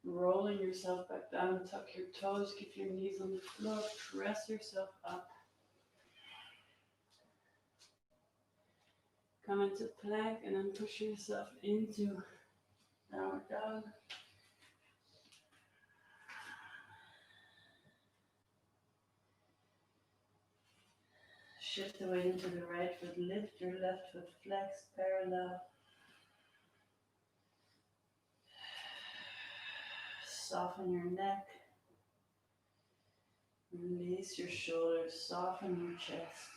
rolling yourself back down, tuck your toes, keep your knees on the floor, press yourself up. Come into plank and then push yourself into downward dog. Shift the weight into the right foot, lift your left foot, flex, parallel. Soften your neck. Release your shoulders, soften your chest.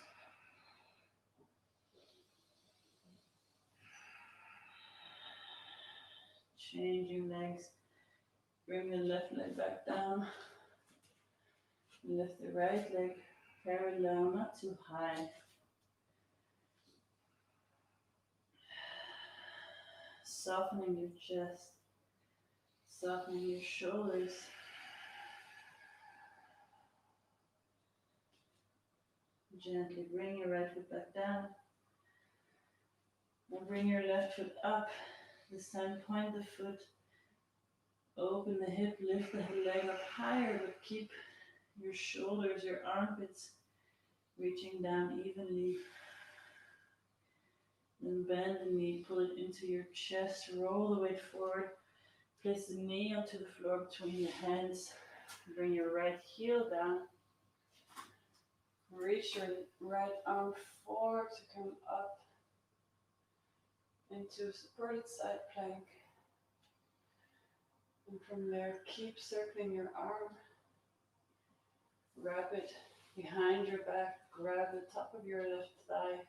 Changing legs. Bring the left leg back down. Lift the right leg parallel, not too high. Softening your chest. Softening your shoulders. Gently bring your right foot back down. Now bring your left foot up. This time point the foot. Open the hip, lift the leg up higher, but keep your shoulders, your armpits reaching down evenly. Then bend the knee, pull it into your chest, roll the weight forward. Place the knee onto the floor between the hands. Bring your right heel down. Reach your right arm forward to come up into supported side plank. And from there, keep circling your arm. Wrap it behind your back. Grab the top of your left thigh.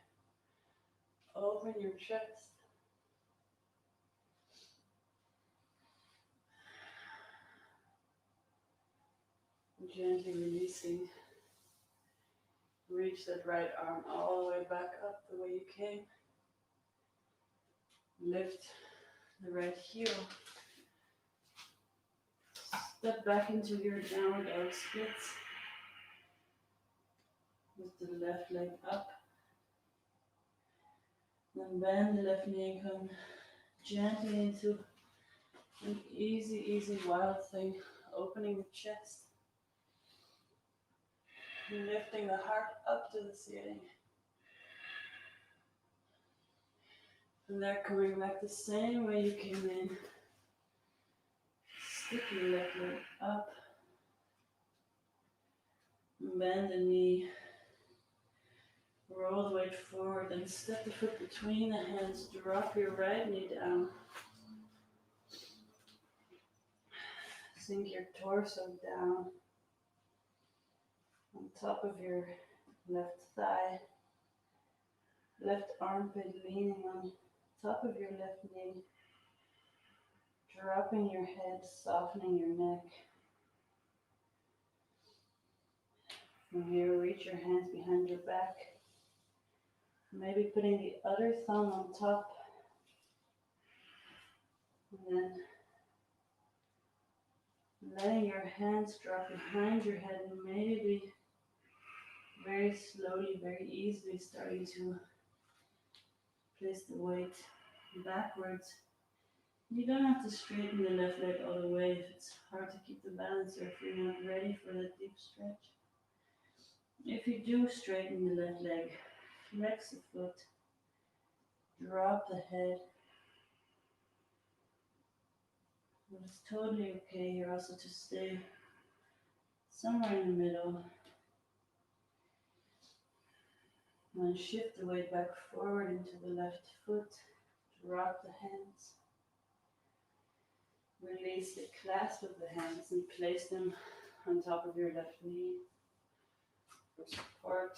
Open your chest. Gently releasing. Reach that right arm all the way back up the way you came. Lift the right heel. Step back into your downward dog splits. Lift the left leg up. Then bend the left knee and come gently into an easy wild thing. Opening the chest. Lifting the heart up to the ceiling. From there, coming back the same way you came in. Stick your left leg up. Bend the knee. Roll the weight forward and step the foot between the hands. Drop your right knee down. Sink your torso down on top of your left thigh. Left armpit leaning on top of your left knee. Dropping your head, softening your neck. From here, reach your hands behind your back. Maybe putting the other thumb on top. And then letting your hands drop behind your head and maybe very slowly, very easily starting to place the weight backwards. You don't have to straighten the left leg all the way if it's hard to keep the balance or if you're not ready for that deep stretch. If you do straighten the left leg, flex the foot, drop the head. But it's totally okay here also to stay somewhere in the middle. And shift the weight back forward into the left foot. Drop the hands. Release the clasp of the hands and place them on top of your left knee for support.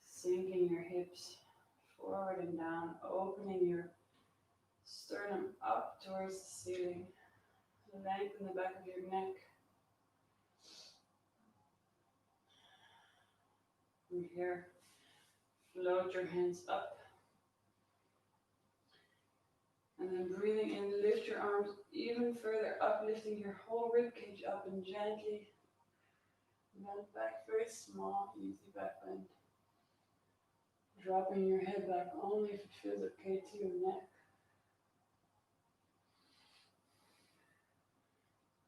Sinking your hips forward and down, opening your sternum up towards the ceiling. Lengthen the back of your neck. From here, float your hands up. And then breathing in, lift your arms even further up, lifting your whole rib cage up and gently bend back, very small, easy back bend. Dropping your head back only if it feels okay to your neck.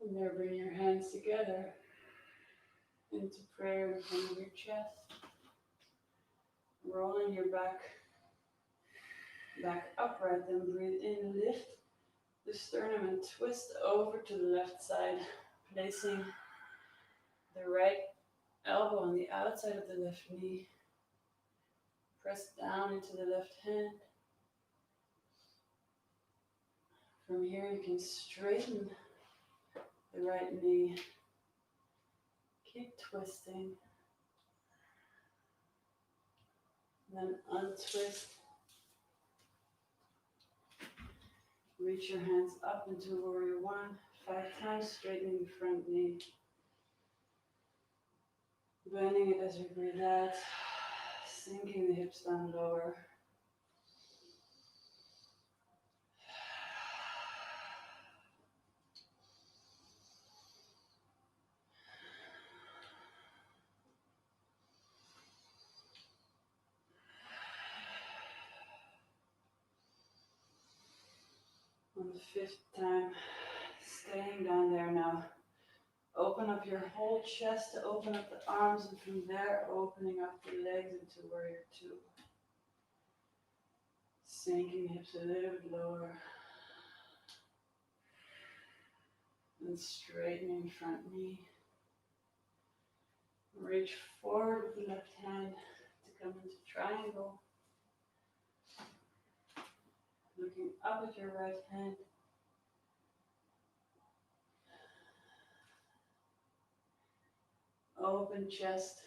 And there, bring your hands together into prayer in front of your chest. Rolling your back upright, then breathe in, lift the sternum and twist over to the left side, placing the right elbow on the outside of the left knee. Press down into the left hand. From here you can straighten the right knee. Keep twisting. Then untwist. Reach your hands up into warrior one, 5 times, straightening the front knee. Bending it as you breathe out, sinking the hips down lower. On the 5th time, staying down there now. Open up your whole chest to open up the arms, and from there, opening up the legs into warrior two. Sinking hips a little bit lower. And straightening front knee. Reach forward with the left hand to come into triangle. Looking up at your right hand. Open chest,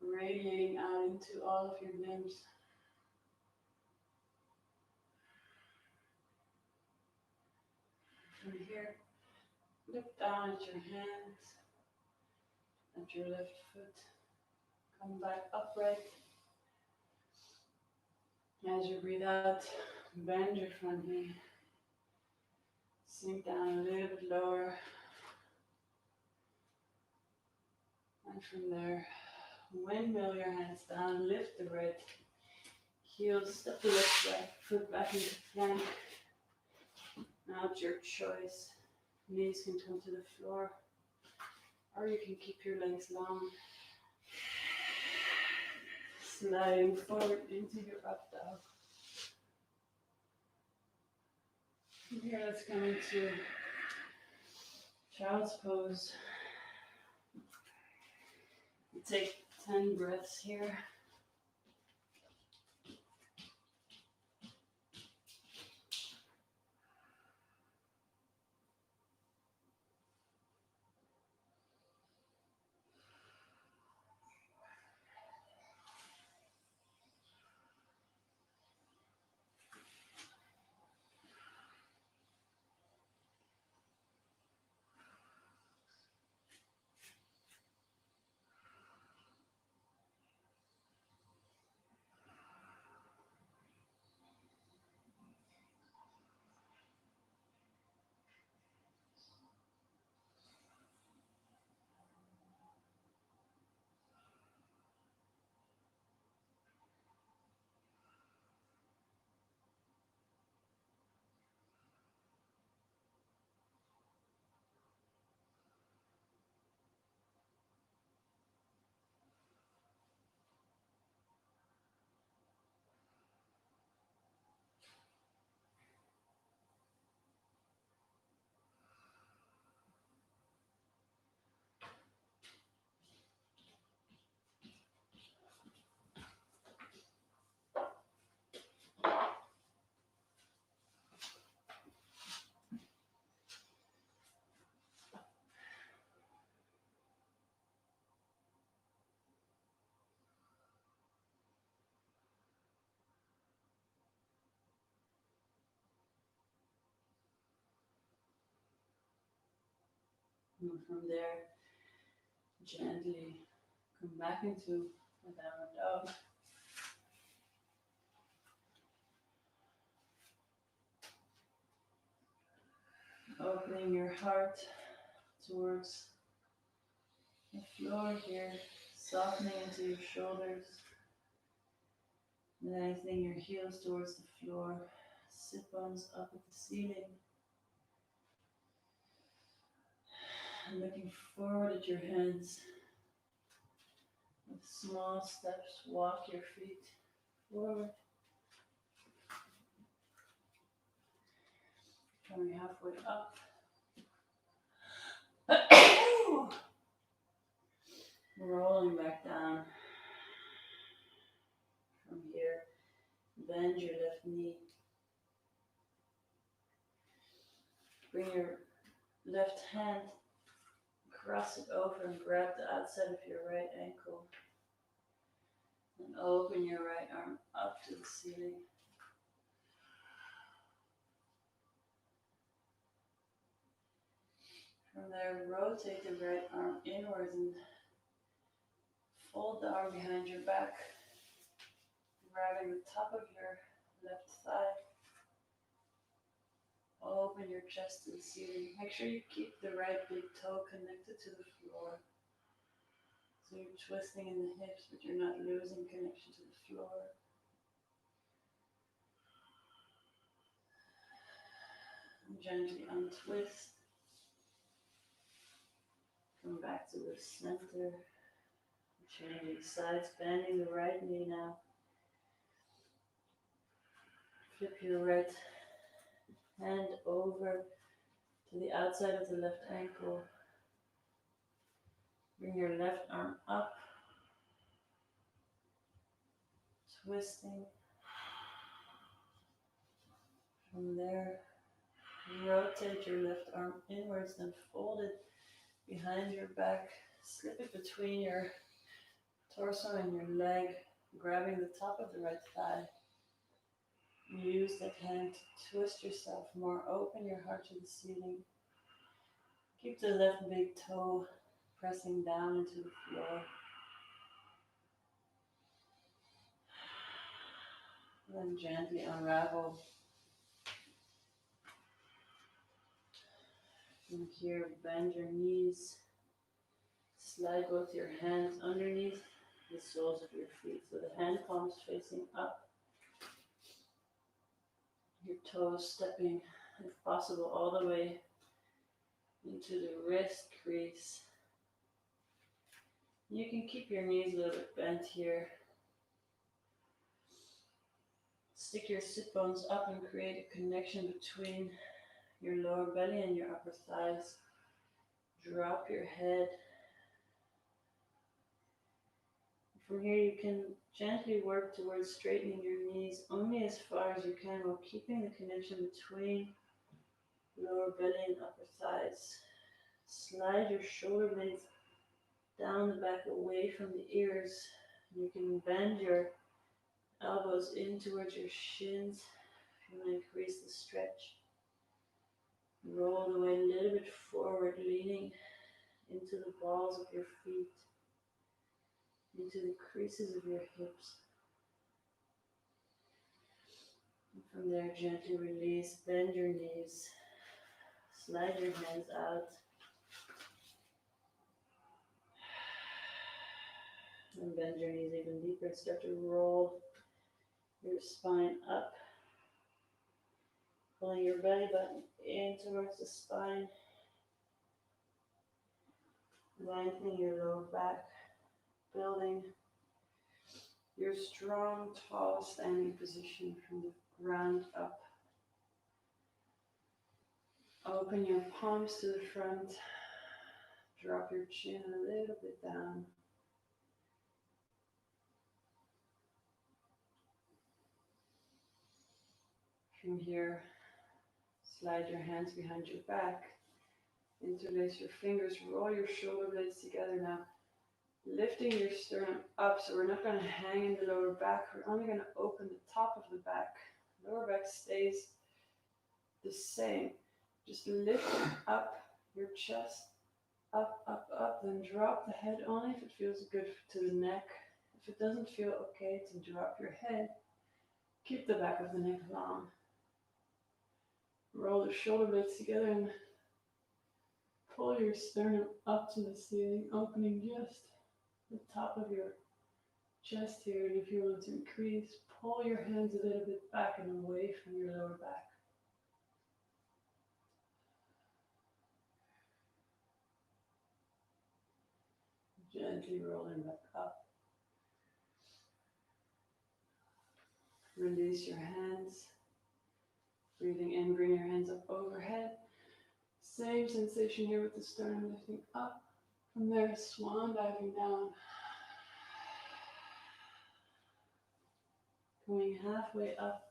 radiating out into all of your limbs. From here, look down at your hands, at your left foot. Come back upright. As you breathe out, bend your front knee. Sink down a little bit lower. And from there, windmill your hands down, lift the right heel, step the left foot back into plank. Now it's your choice. Knees can come to the floor, or you can keep your legs long. Sliding forward into your up dog. From here, let's come into child's pose. Take 10 breaths here. And from there, gently come back into a downward dog. Opening your heart towards the floor here, softening into your shoulders, lengthening your heels towards the floor, sit bones up at the ceiling, and looking forward at your hands. With small steps, walk your feet forward. Coming halfway up. Rolling back down. From here, bend your left knee. Bring your left hand, cross it over and grab the outside of your right ankle. And open your right arm up to the ceiling. From there, rotate the right arm inwards and fold the arm behind your back, grabbing the top of your left thigh. Open your chest to the ceiling. Make sure you keep the right big toe connected to the floor. So you're twisting in the hips, but you're not losing connection to the floor. And gently untwist. Come back to the center. Changing sides, bending the right knee now. Flip your right hand over to the outside of the left ankle. Bring your left arm up. Twisting. From there, rotate your left arm inwards, then fold it behind your back. Slip it between your torso and your leg, grabbing the top of the right thigh. Use that hand to twist yourself more. Open your heart to the ceiling. Keep the left big toe pressing down into the floor. Then gently unravel. From here, bend your knees. Slide both your hands underneath the soles of your feet. So the hand palms facing up. Your toes stepping, if possible, all the way into the wrist crease. You can keep your knees a little bit bent here. Stick your sit bones up and create a connection between your lower belly and your upper thighs. Drop your head. From here you can gently work towards straightening your knees only as far as you can while keeping the connection between lower belly and upper thighs. Slide your shoulder blades down the back away from the ears. You can bend your elbows in towards your shins if you want to increase the stretch. Roll the weight a little bit forward, leaning into the balls of your feet, into the creases of your hips. And from there, gently release, bend your knees, slide your hands out. And bend your knees even deeper and start to roll your spine up. Pulling your belly button in towards the spine. Lengthening your lower back. Building your strong, tall standing position from the ground up. Open your palms to the front. Drop your chin a little bit down. From here, slide your hands behind your back. Interlace your fingers. Roll your shoulder blades together now. Lifting your sternum up, so we're not going to hang in the lower back. We're only going to open the top of the back. Lower back stays the same. Just lift up your chest Up, up, up, then drop the head only if it feels good to the neck. If it doesn't feel okay to drop your head, keep the back of the neck long. Roll the shoulder blades together and pull your sternum up to the ceiling, opening just the top of your chest here. And if you want to increase, pull your hands a little bit back and away from your lower back. Gently rolling back up. Release your hands. Breathing in, bring your hands up overhead. Same sensation here with the sternum lifting up. From there, swan diving down. Going halfway up.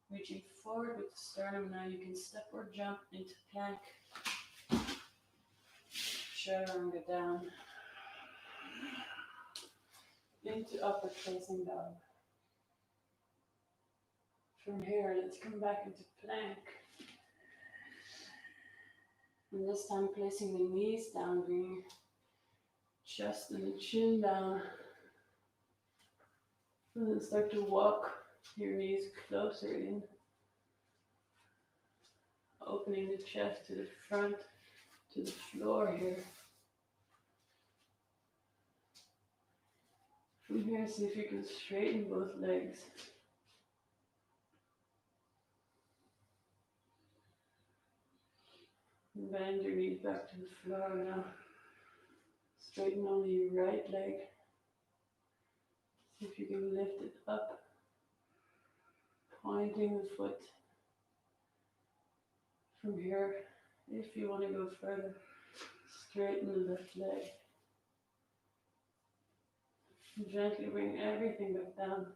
Reaching forward with the sternum. Now you can step or jump into plank. Chaturanga down. Into upward facing dog. From here, let's come back into plank. And this time placing the knees down, bringing chest and the chin down. And then start to walk your knees closer in. Opening the chest to the front, to the floor here. From here, see if you can straighten both legs. Bend your knees back to the floor now. Straighten only your right leg. See if you can lift it up. Pointing the foot. From here, if you want to go further, straighten the left leg. Gently bring everything back down.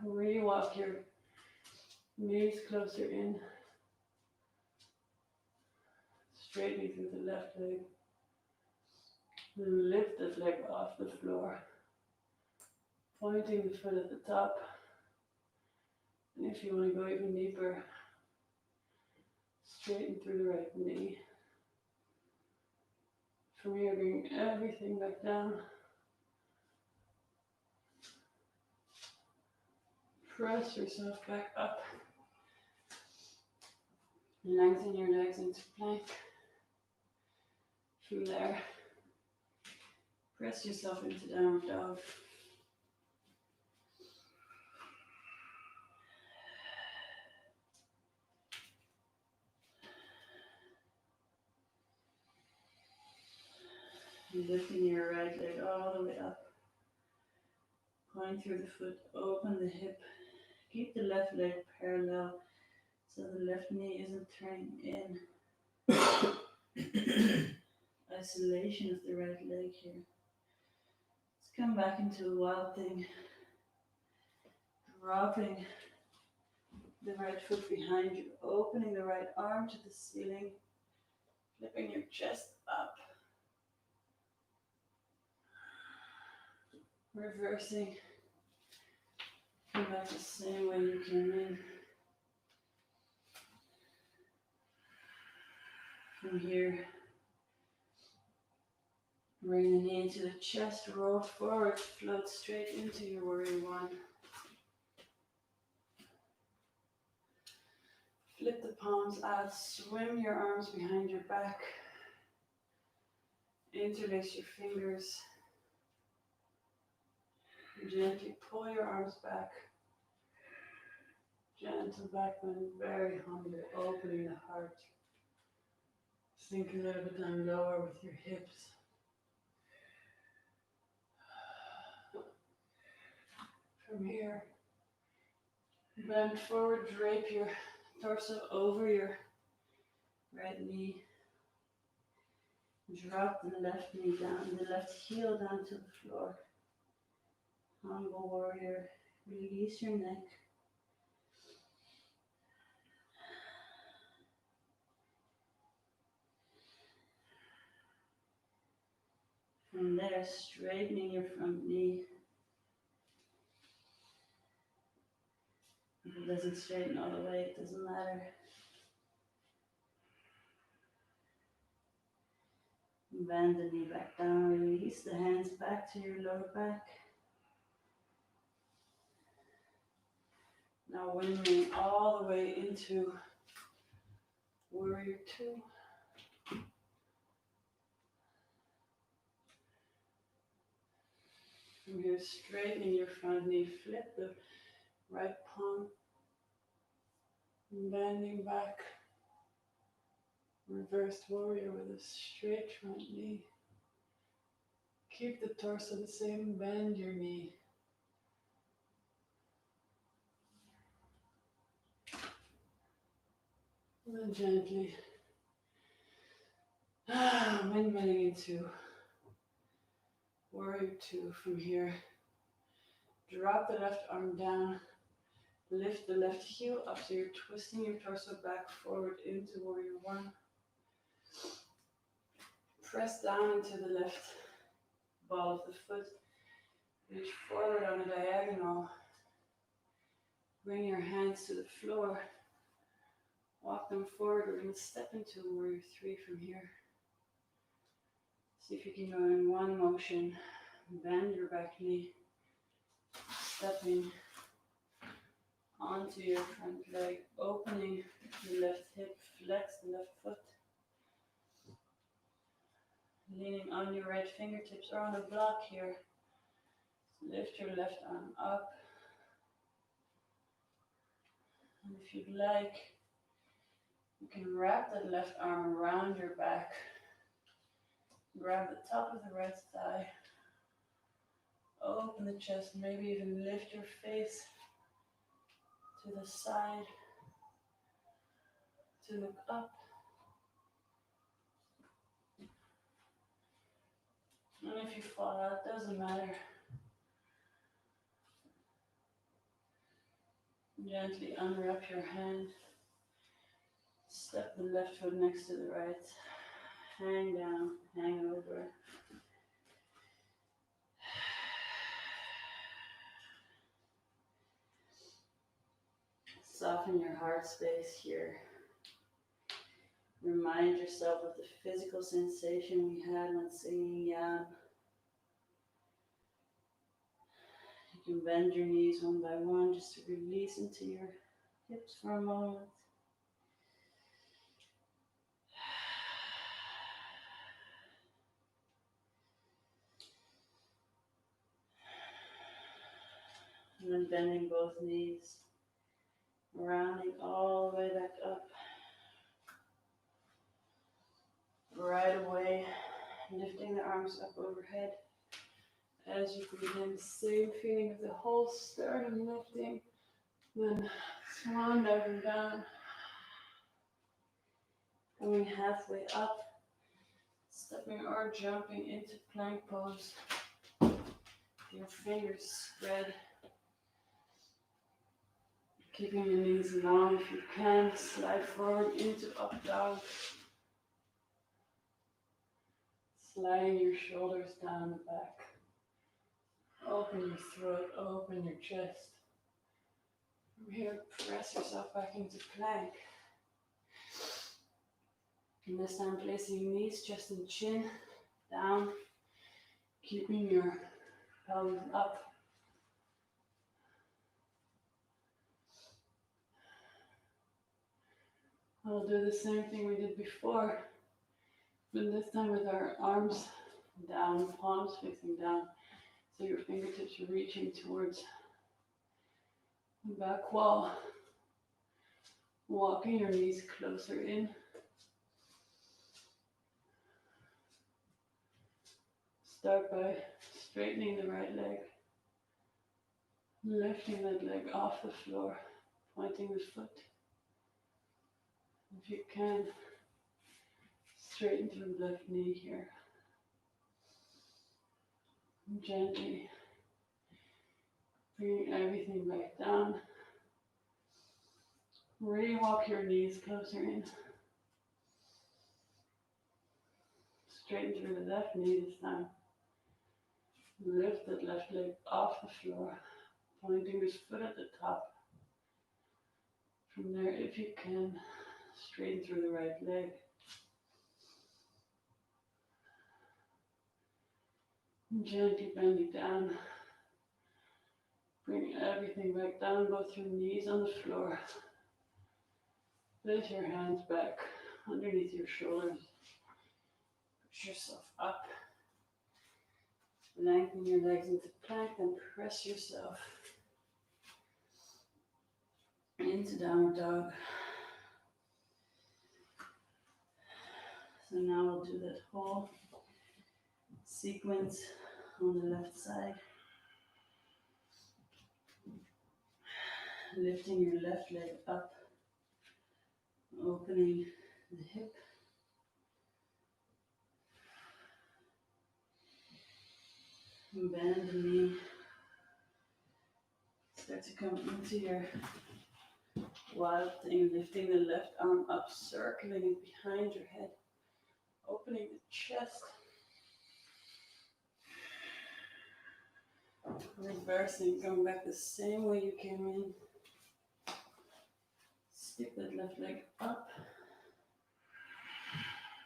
Re-walk your knees closer in. Straightening through the left leg. Then lift that leg off the floor. Pointing the foot at the top. And if you want to go even deeper, straighten through the right knee. From here, bring everything back down. Press yourself back up. Lengthen your legs into plank. From there, press yourself into downward dog. Lifting your right leg all the way up. Point through the foot, open the hip. Keep the left leg parallel so the left knee isn't turning in. Isolation of the right leg here. Let's come back into a wild thing. Dropping the right foot behind you, opening the right arm to the ceiling, flipping your chest up. Reversing. Come back the same way you came in. From here, bring the knee into the chest, roll forward, float straight into your warrior one. Flip the palms out, swim your arms behind your back. Interlace your fingers. Gently pull your arms back. Gentle back bend, very humble, opening the heart. Sink a little bit down lower with your hips. From here, bend forward, drape your torso over your right knee. Drop the left knee down, the left heel down to the floor. Humble warrior, release your neck. From there, straightening your front knee. If it doesn't straighten all the way, it doesn't matter. Bend the knee back down, release the hands back to your lower back. Now windmilling all the way into Warrior Two. From here, straightening your front knee, flip the right palm, bending back. Reversed warrior with a straight front knee. Keep the torso the same, bend your knee. And then gently windmilling into Warrior Two. From here, drop the left arm down, lift the left heel up so you're twisting your torso back forward into Warrior One. Press down into the left ball of the foot, reach forward on a diagonal, bring your hands to the floor, walk them forward. We're going to step into Warrior Three from here. See if you can go in one motion, bend your back knee, stepping onto your front leg, opening the left hip, flex the left foot, leaning on your right fingertips or on a block here. Lift your left arm up. And if you'd like, you can wrap that left arm around your back. Grab the top of the right thigh. Open the chest, maybe even lift your face to the side to look up. And if you fall out, doesn't matter. Gently unwrap your hand. Step the left foot next to the right. Hang down, hang over. Soften your heart space here. Remind yourself of the physical sensation we had when singing Yan. You can bend your knees one by one just to release into your hips for a moment. And then bending both knees, rounding all the way back up. Right away, lifting the arms up overhead. As you breathe in, same feeling of the whole sternum lifting, then swan diving down. Coming halfway up, stepping or jumping into plank pose. Your fingers spread. Keeping your knees long if you can, slide forward into up dog. Sliding your shoulders down the back. Open your throat, open your chest. From here, press yourself back into plank. And this time, placing knees, chest and chin down, keeping your pelvis up. We'll do the same thing we did before, but this time with our arms down, palms facing down, so your fingertips are reaching towards the back wall. Walking your knees closer in. Start by straightening the right leg, lifting that leg off the floor, pointing the foot. If you can, straighten through the left knee here. Gently bringing everything back down. Re-walk your knees closer in. Straighten through the left knee this time. Lift that left leg off the floor, pointing this foot at the top. From there, if you can, straighten through the right leg. Gently bend you down. Bring everything back down, both your knees on the floor. Lift your hands back underneath your shoulders. Push yourself up. Lengthen your legs into plank, then press yourself into downward dog. So now we'll do that whole sequence on the left side. Lifting your left leg up, opening the hip. Bend the knee. Start to come into your wild thing, lifting the left arm up, circling it behind your head, opening the chest. Reversing, going back the same way you came in. Stick that left leg up.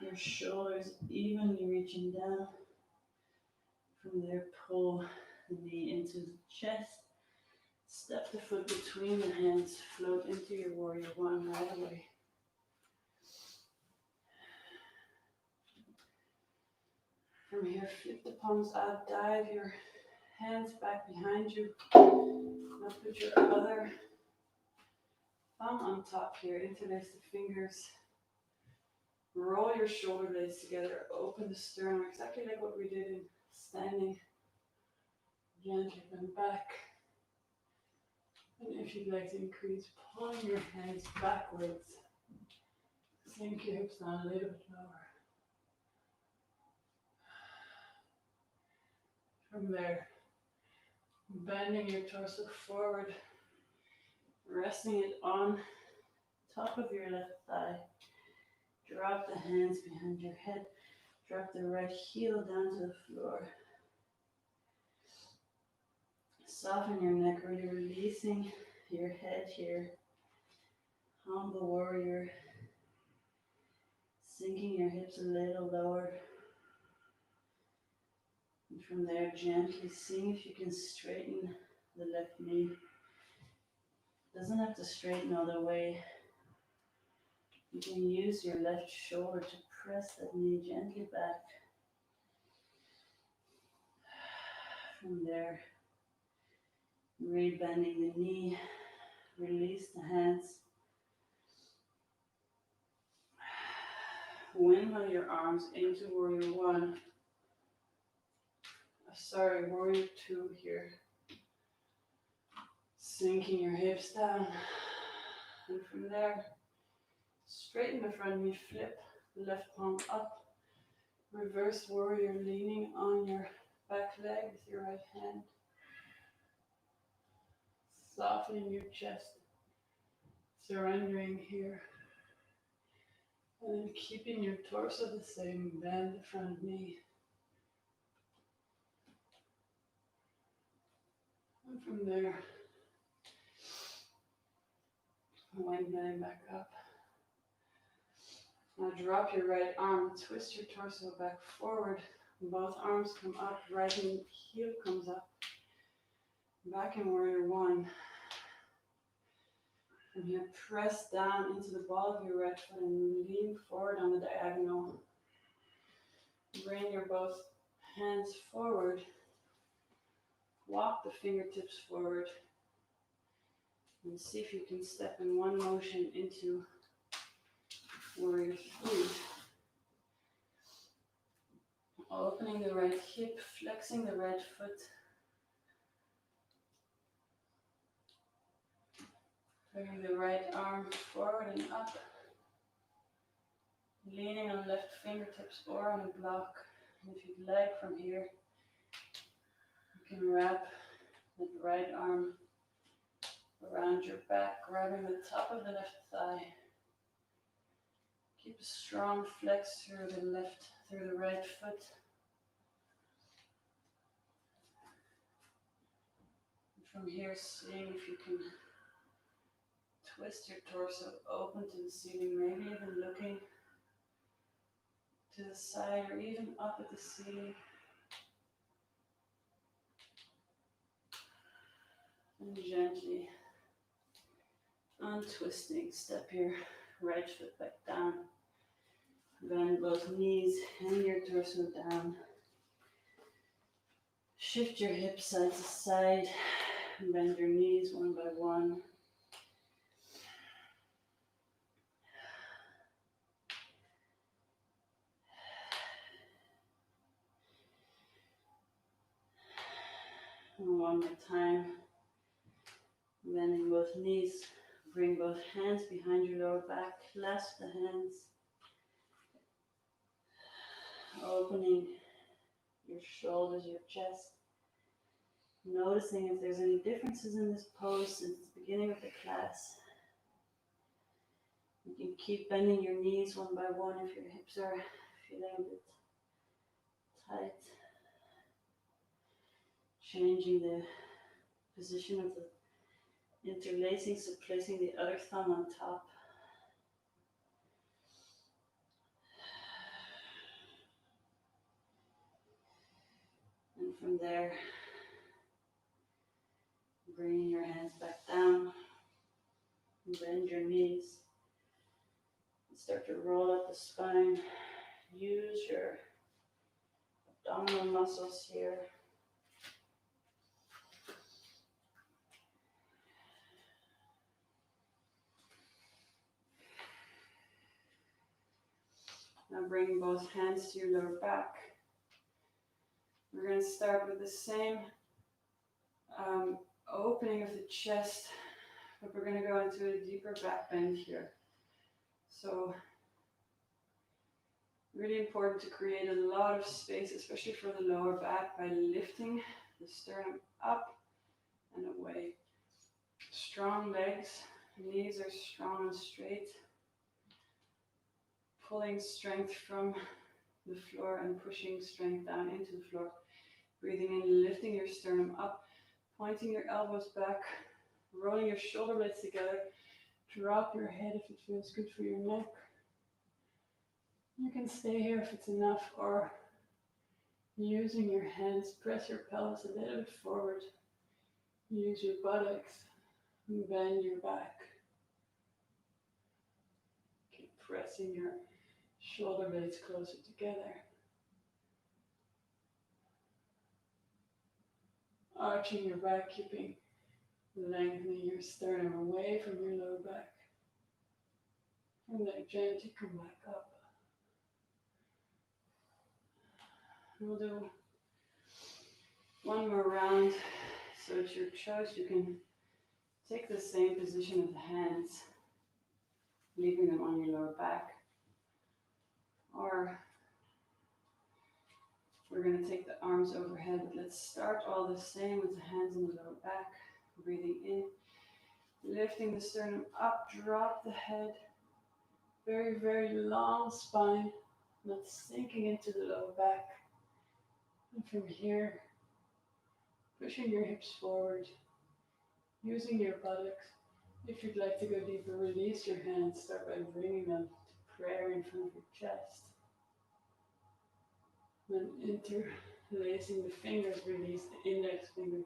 Your shoulders evenly reaching down. From there, pull the knee into the chest. Step the foot between the hands. Float into your warrior one right away. From here, flip the palms out. Dive your hands back behind you. Now put your other thumb on top here. Interlace the fingers. Roll your shoulder blades together. Open the sternum, exactly like what we did in standing. Gently bend back. And if you'd like to increase, pulling your hands backwards. Sink your hips down a little bit lower. From there, bending your torso forward, resting it on top of your left thigh. Drop the hands behind your head. Drop the right heel down to the floor. Soften your neck, really releasing your head here. Humble warrior. Sinking your hips a little lower. And from there, gently seeing if you can straighten the left knee. Doesn't have to straighten all the way. You can use your left shoulder to press that knee gently back. From there, re-bending the knee, release the hands. Windmill your arms into warrior one. Warrior two here. Sinking your hips down. And from there, straighten the front knee, flip the left palm up. Reverse warrior, leaning on your back leg with your right hand. Softening your chest. Surrendering here. And then keeping your torso the same, bend the front knee. And from there, windmilling back up. Now drop your right arm, twist your torso back forward. Both arms come up, right heel comes up. Back in warrior one. From here, press down into the ball of your right foot and lean forward on the diagonal. Bring your both hands forward. Walk the fingertips forward. And see if you can step in one motion into warrior three. Opening the right hip, flexing the right foot. Bringing the right arm forward and up. Leaning on left fingertips or on a block. And if you'd like from here, you can wrap the right arm around your back, grabbing the top of the left thigh. Keep a strong flex through the right foot. And from here, seeing if you can twist your torso open to the ceiling, maybe even looking to the side or even up at the ceiling. And gently untwisting, step your right foot back down. Bend both knees, hang your torso down. Shift your hips side to side. Bend your knees one by one. And one more time. Bending both knees. Bring both hands behind your lower back. Clasp the hands. Opening your shoulders, your chest. Noticing if there's any differences in this pose since the beginning of the class. You can keep bending your knees one by one if your hips are feeling a bit tight. Changing the position of the interlacing, so placing the other thumb on top. And from there, bringing your hands back down. Bend your knees. Start to roll up the spine. Use your abdominal muscles here. Now bring both hands to your lower back. We're going to start with the same opening of the chest, but we're going to go into a deeper back bend here. So really important to create a lot of space, especially for the lower back, by lifting the sternum up and away. Strong legs, knees are strong and straight. Pulling strength from the floor and pushing strength down into the floor. Breathing in, lifting your sternum up, pointing your elbows back, rolling your shoulder blades together. Drop your head if it feels good for your neck. You can stay here if it's enough, or using your hands, press your pelvis a little bit forward. Use your buttocks, bend your back. Keep pressing your shoulder blades closer together. Arching your back, keeping lengthening your sternum away from your lower back. And then gently come back up. We'll do one more round. So it's your choice. You can take the same position of the hands, leaving them on your lower back. Or we're going to take the arms overhead. But let's start all the same with the hands on the lower back. Breathing in, lifting the sternum up, drop the head. Very, very long spine, not sinking into the lower back. And from here, pushing your hips forward, using your buttocks. If you'd like to go deeper, release your hands. Start by bringing them to prayer in front of your chest. Then interlacing the fingers, release the index fingers.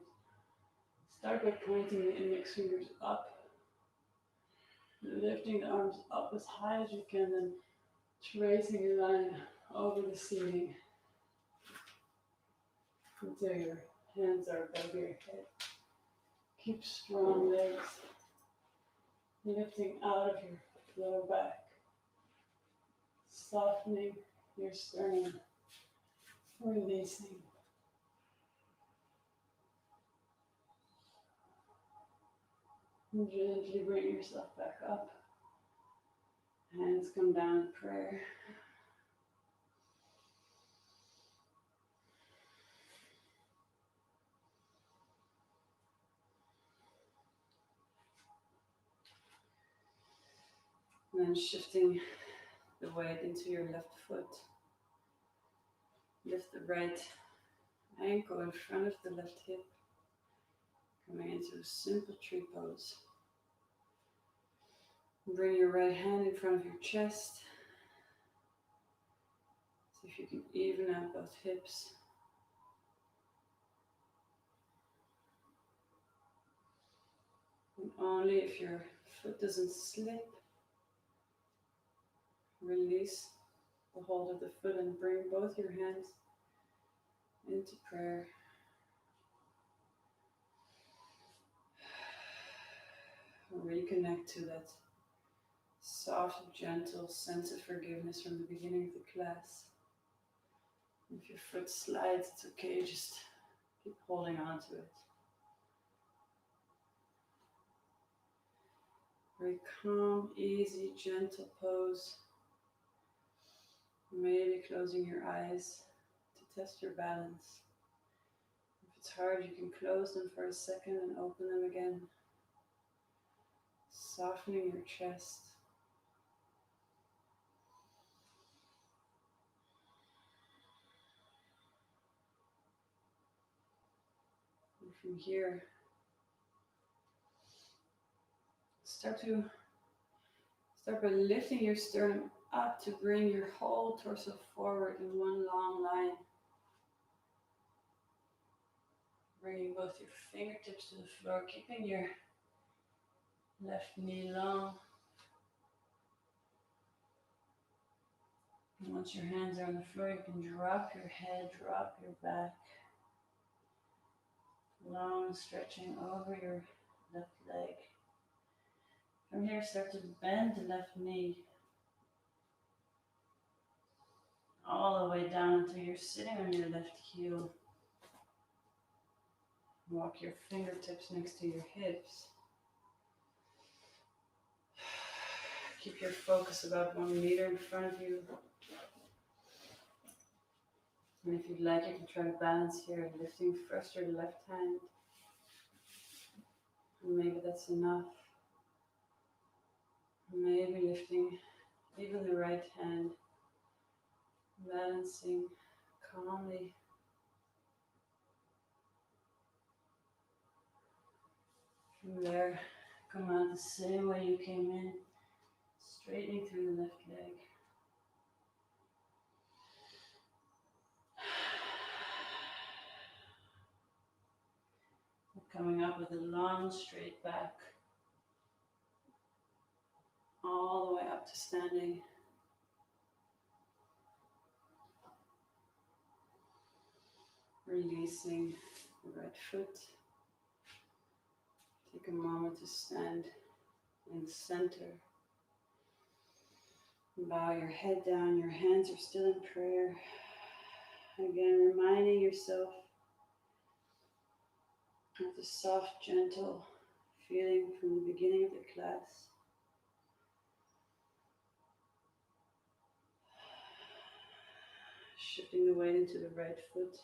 Start by pointing the index fingers up, lifting the arms up as high as you can, then tracing a line over the ceiling until your hands are above your head. Keep strong legs, lifting out of your lower back, softening your sternum, releasing. And gently bring yourself back up. Hands come down in prayer. And then shifting the weight into your left foot. Lift the right ankle in front of the left hip. Coming into a simple tree pose. Bring your right hand in front of your chest. See if you can even out both hips. only if your foot doesn't slip, release the hold of the foot and bring both your hands into prayer. Reconnect to that soft, gentle sense of forgiveness from the beginning of the class. If your foot slides, it's okay, just keep holding on to it. Very calm, easy, gentle pose. Maybe closing your eyes to test your balance. If it's hard, you can close them for a second and open them again. Softening your chest. And from here, start by lifting your sternum up to bring your whole torso forward in one long line. Bringing both your fingertips to the floor, keeping your left knee long. And once your hands are on the floor, you can drop your head, drop your back. Long stretching over your left leg. From here, start to bend the left knee all the way down until you're sitting on your left heel. Walk your fingertips next to your hips. Keep your focus about 1 meter in front of you. And if you'd like, you can try to balance here, lifting first your left hand. And maybe that's enough. Maybe lifting even the right hand, balancing calmly. From there, come out the same way you came in, straightening through the left leg. Coming up with a long straight back, all the way up to standing. Releasing the right foot. Take a moment to stand in the center. Bow your head down, your hands are still in prayer. Again, reminding yourself of the soft, gentle feeling from the beginning of the class. Shifting the weight into the right foot.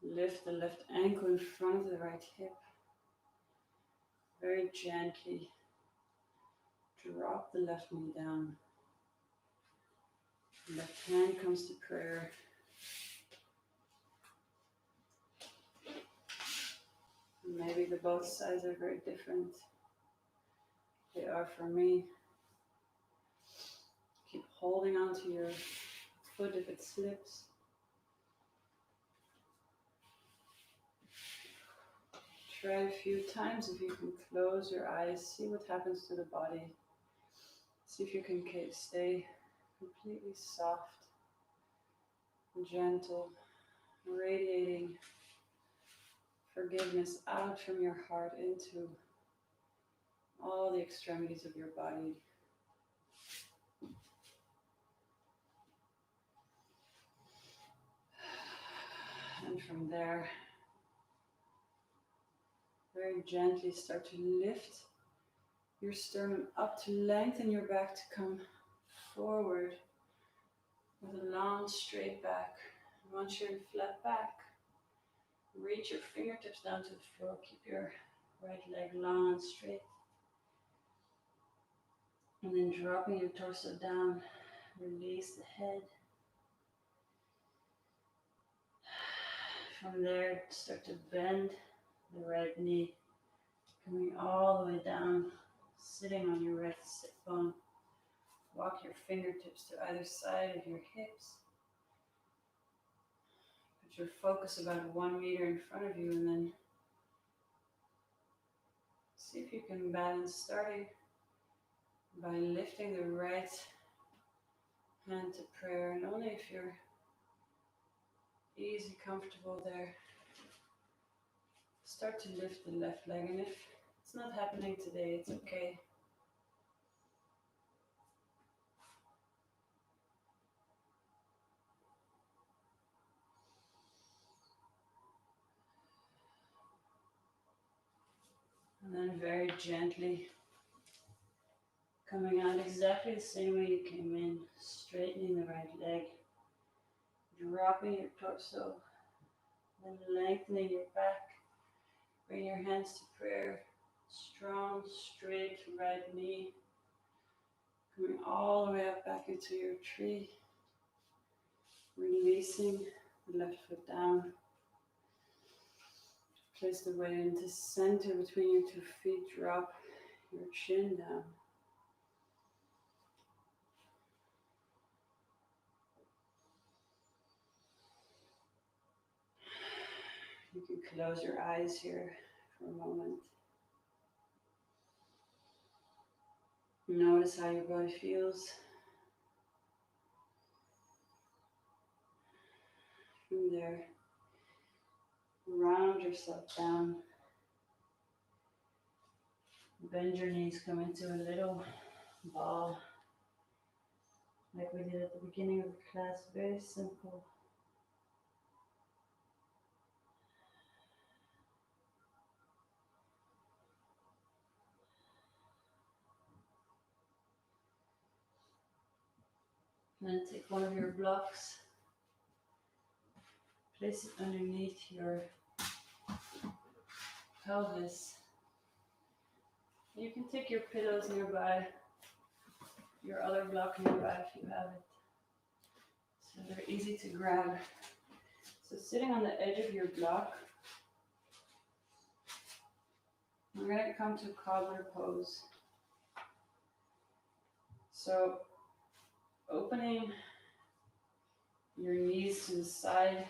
Lift the left ankle in front of the right hip. Very gently drop the left knee down. Left hand comes to prayer. Maybe the both sides are very different. They are for me. Keep holding onto your foot if it slips. Try a few times if you can close your eyes, see what happens to the body. See if you can stay completely soft, gentle, radiating forgiveness out from your heart into all the extremities of your body. And from there, very gently start to lift your sternum up to lengthen your back to come forward with a long straight back. Once you're in flat back, reach your fingertips down to the floor. Keep your right leg long and straight. And then dropping your torso down, release the head. From there, start to bend the right knee, coming all the way down, sitting on your right sit bone. Walk your fingertips to either side of your hips. Put your focus about 1 meter in front of you, and then See if you can balance, starting by lifting the right hand to prayer, and only if you're easy, comfortable there, start to lift the left leg. And if it's not happening today, it's okay. And then very gently coming out exactly the same way you came in, straightening the right leg, dropping your torso, then lengthening your back. Bring your hands to prayer. Strong, straight right knee. Coming all the way up back into your tree. Releasing the left foot down. Place the weight into center between your 2 feet. Drop your chin down. You can close your eyes here for a moment. Notice how your body feels. From there, round yourself down. Bend your knees, come into a little ball, like we did at the beginning of the class. Very simple. And then take one of your blocks, place it underneath your pelvis. You can take your pillows nearby, your other block nearby if you have it. So they're easy to grab. So sitting on the edge of your block, we're going to come to cobbler pose. So opening your knees to the side,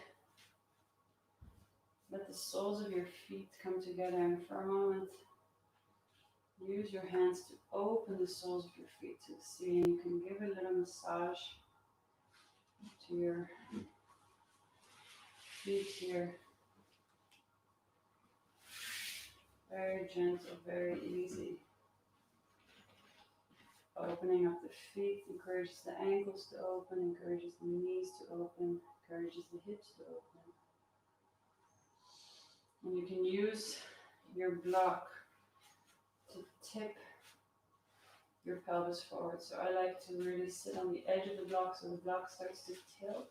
let the soles of your feet come together, and for a moment, use your hands to open the soles of your feet to the ceiling. You can give a little massage to your feet here. Very gentle, very easy. Opening up the feet encourages the ankles to open, encourages the knees to open, encourages the hips to open. And you can use your block to tip your pelvis forward. So I like to really sit on the edge of the block so the block starts to tilt.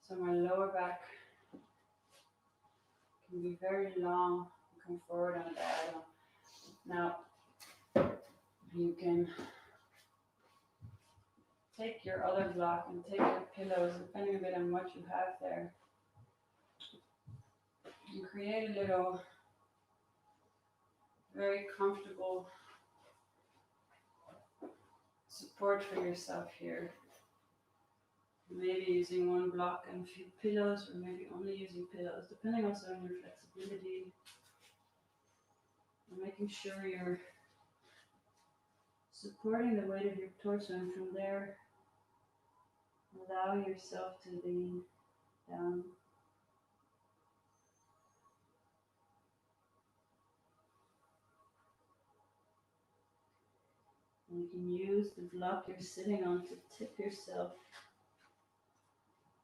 So my lower back can be very long and come forward on a diagonal. Now, you can take your other block and take your pillows, depending a bit on what you have there. You create a little very comfortable support for yourself here. Maybe using one block and a few pillows, or maybe only using pillows, depending also on your flexibility. And making sure you're supporting the weight of your torso, and from there, allow yourself to lean down. And you can use the block you're sitting on to tip yourself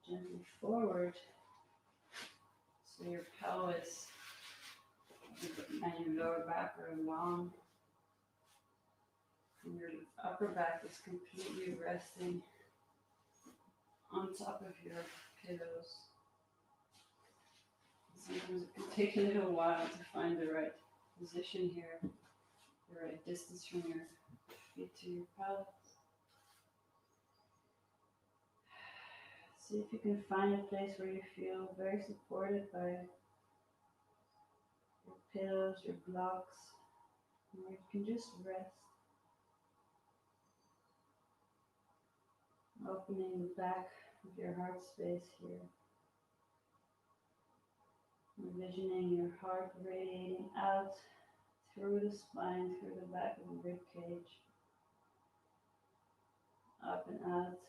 gently forward, so your pelvis and your lower back are long, and your upper back is completely resting on top of your pillows. Sometimes it can take a little while to find the right position here, the right distance from your feet to your pelvis. See if you can find a place where you feel very supported by your pillows, your blocks, where you can just rest. Opening the back of your heart space here. Envisioning your heart radiating out through the spine, through the back of the rib cage, up and out,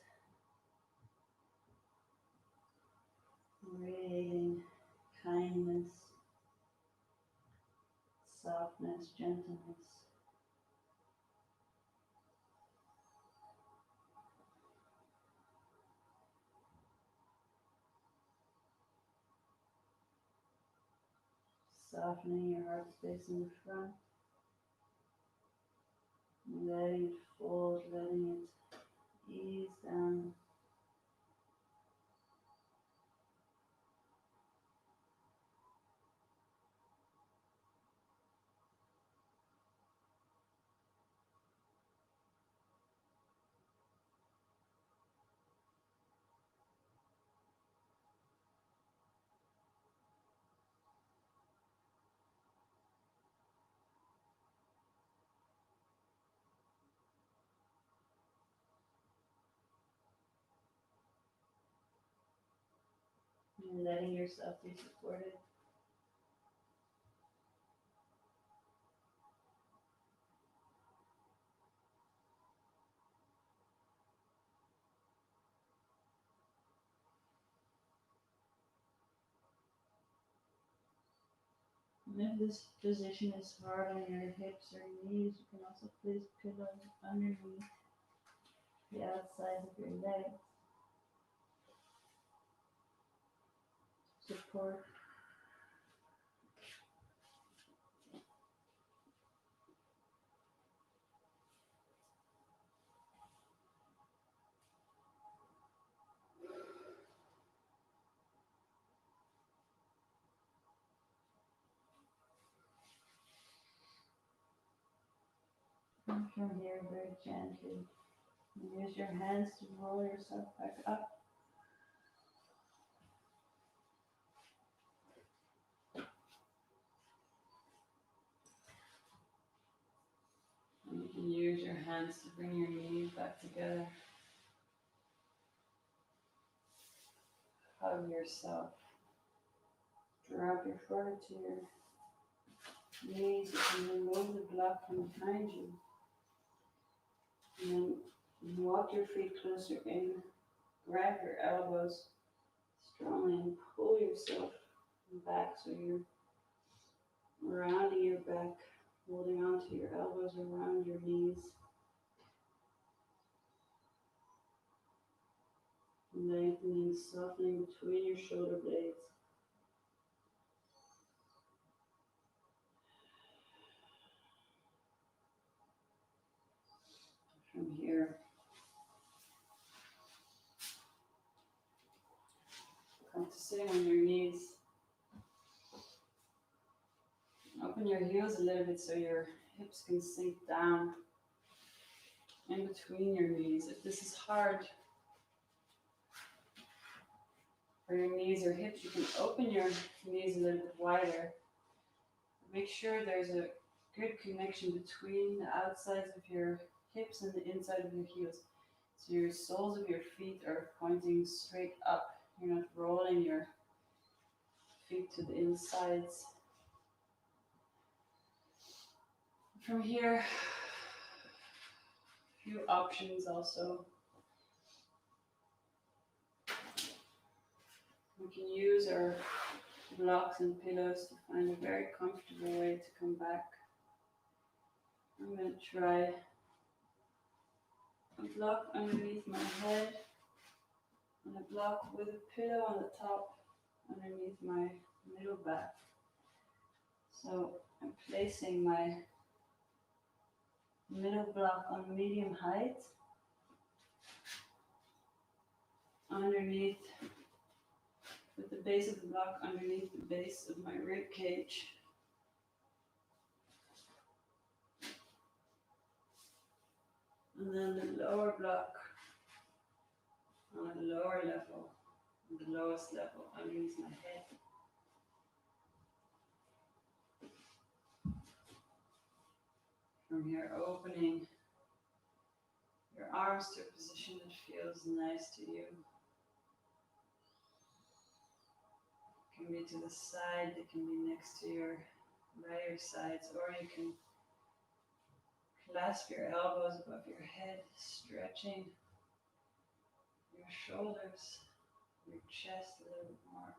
radiating kindness, softness, gentleness. Softening your heart space in the front, letting it fold, letting it ease down. And letting yourself be supported. And if this position is hard on your hips or knees, you can also place pillows underneath the outsides of your legs. Support. And from here, very gently, use your hands to roll yourself back up. And you can use your hands to bring your knees back together. Hug yourself. Drop your forehead to your knees. You can remove the block from behind you. And then walk your feet closer in. Grab your elbows strongly and pull yourself back so you're rounding your back, holding onto your elbows around your knees. Lengthening, softening between your shoulder blades. From here, come to sitting on your knees. Open your heels a little bit so your hips can sink down in between your knees. If this is hard for your knees or hips, you can open your knees a little bit wider. Make sure there's a good connection between the outsides of your hips and the inside of your heels. So your soles of your feet are pointing straight up. You're not rolling your feet to the insides. From here, a few options also. We can use our blocks and pillows to find a very comfortable way to come back. I'm going to try a block underneath my head and a block with a pillow on the top underneath my middle back. So I'm placing my middle block on medium height underneath, with the base of the block underneath the base of my rib cage. And then the lower block on a lower level, the lowest level underneath my head. From here, opening your arms to a position that feels nice to you. It can be to the side, it can be next to your by your sides, or you can clasp your elbows above your head, stretching your shoulders, your chest a little bit more.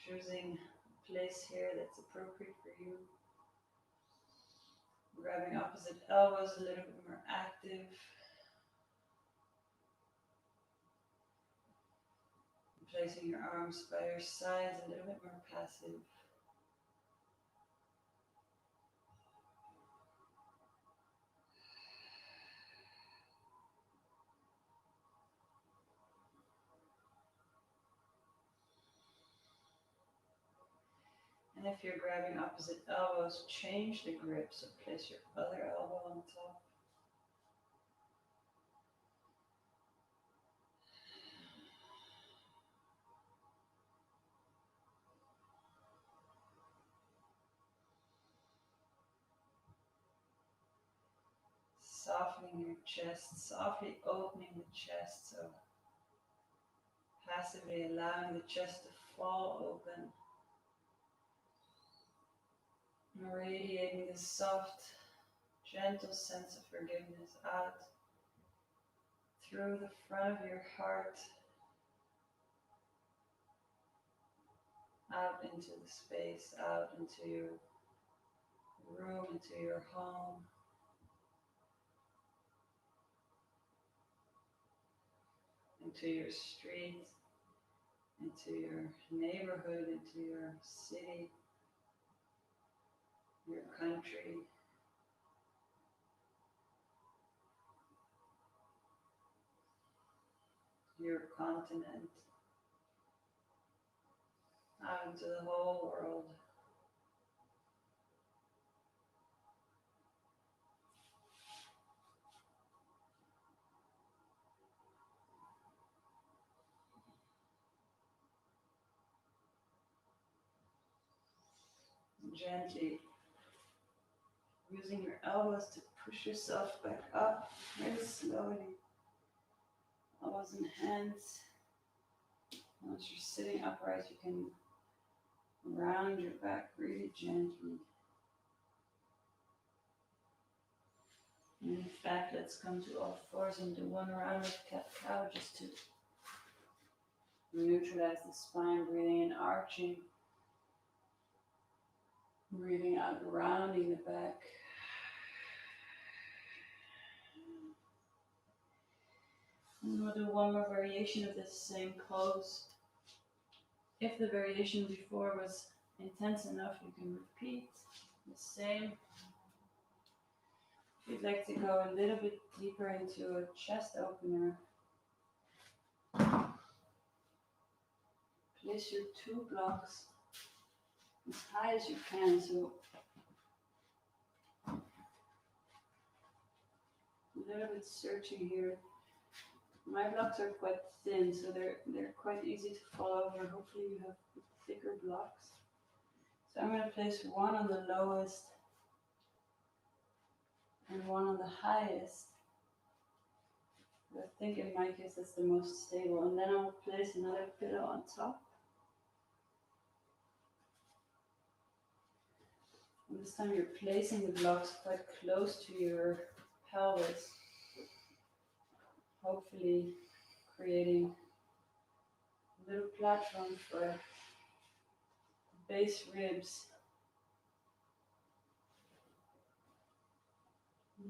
Choosing a place here that's appropriate for you. Grabbing opposite elbows a little bit more active. Placing your arms by your sides a little bit more passive. And if you're grabbing opposite elbows, change the grip. So place your other elbow on top. Softening your chest, softly opening the chest. So passively allowing the chest to fall open. Radiating this soft, gentle sense of forgiveness out through the front of your heart, out into the space, out into your room, into your home. Into your street, into your neighborhood, into your city, your country. Your continent, out into the whole world. Gently using your elbows to push yourself back up very slowly. Elbows and hands. Once you're sitting upright, you can round your back really gently. And in fact, let's come to all fours and do one round of cat-cow just to neutralize the spine, breathing in, arching. Breathing out, rounding the back. And we'll do one more variation of this same pose. If the variation before was intense enough, you can repeat the same. If you'd like to go a little bit deeper into a chest opener, place your two blocks as high as you can, so a little bit searching here. My blocks are quite thin, so they're quite easy to fall over. Hopefully you have thicker blocks. So I'm going to place one on the lowest and one on the highest. I think in my case that's the most stable. And then I'll place another pillow on top. And this time you're placing the blocks quite close to your pelvis, hopefully creating a little platform for base ribs.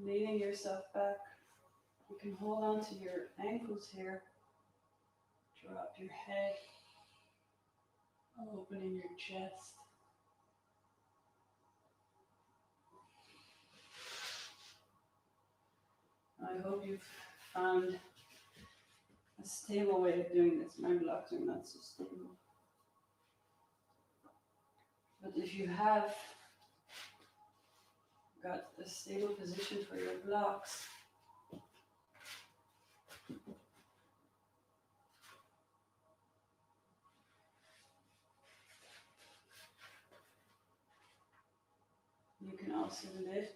Leaning yourself back. You can hold on to your ankles here. Drop your head, opening your chest. I hope you've found a stable way of doing this. My blocks are not so stable. But if you have got a stable position for your blocks, you can also lift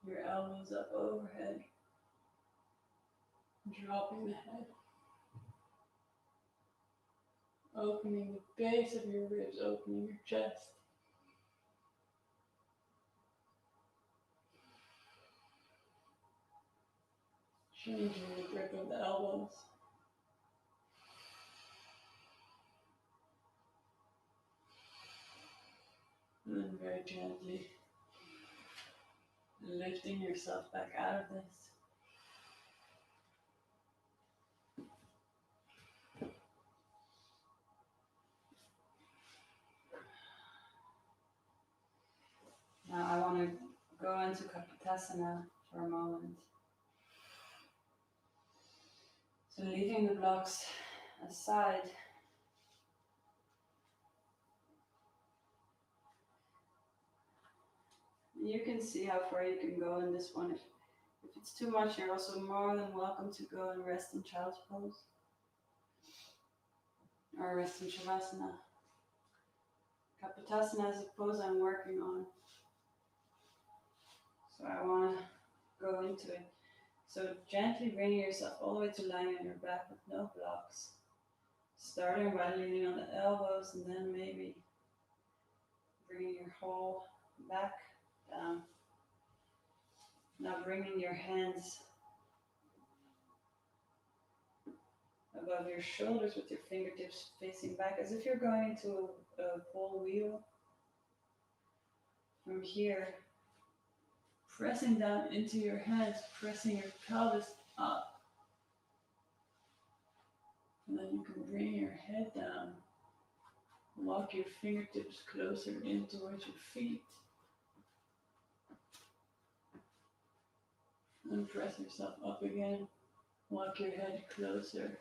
your elbows up overhead, dropping the head. Opening the base of your ribs, opening your chest. Changing the grip of the elbows. And then very gently lifting yourself back out of this. Now I want to go into Kapitasana for a moment. So leaving the blocks aside, you can see how far you can go in this one. If it's too much, you're also more than welcome to go and rest in child's pose or rest in Shavasana. Kapitasana is a pose I'm working on, so I want to go into it. So gently bringing yourself all the way to lying on your back with no blocks. Starting by leaning on the elbows and then maybe bringing your whole back down. Now bringing your hands above your shoulders with your fingertips facing back as if you're going into a full wheel. From here, pressing down into your hands, pressing your pelvis up. And then you can bring your head down. Walk your fingertips closer in towards your feet. And press yourself up again. Walk your head closer.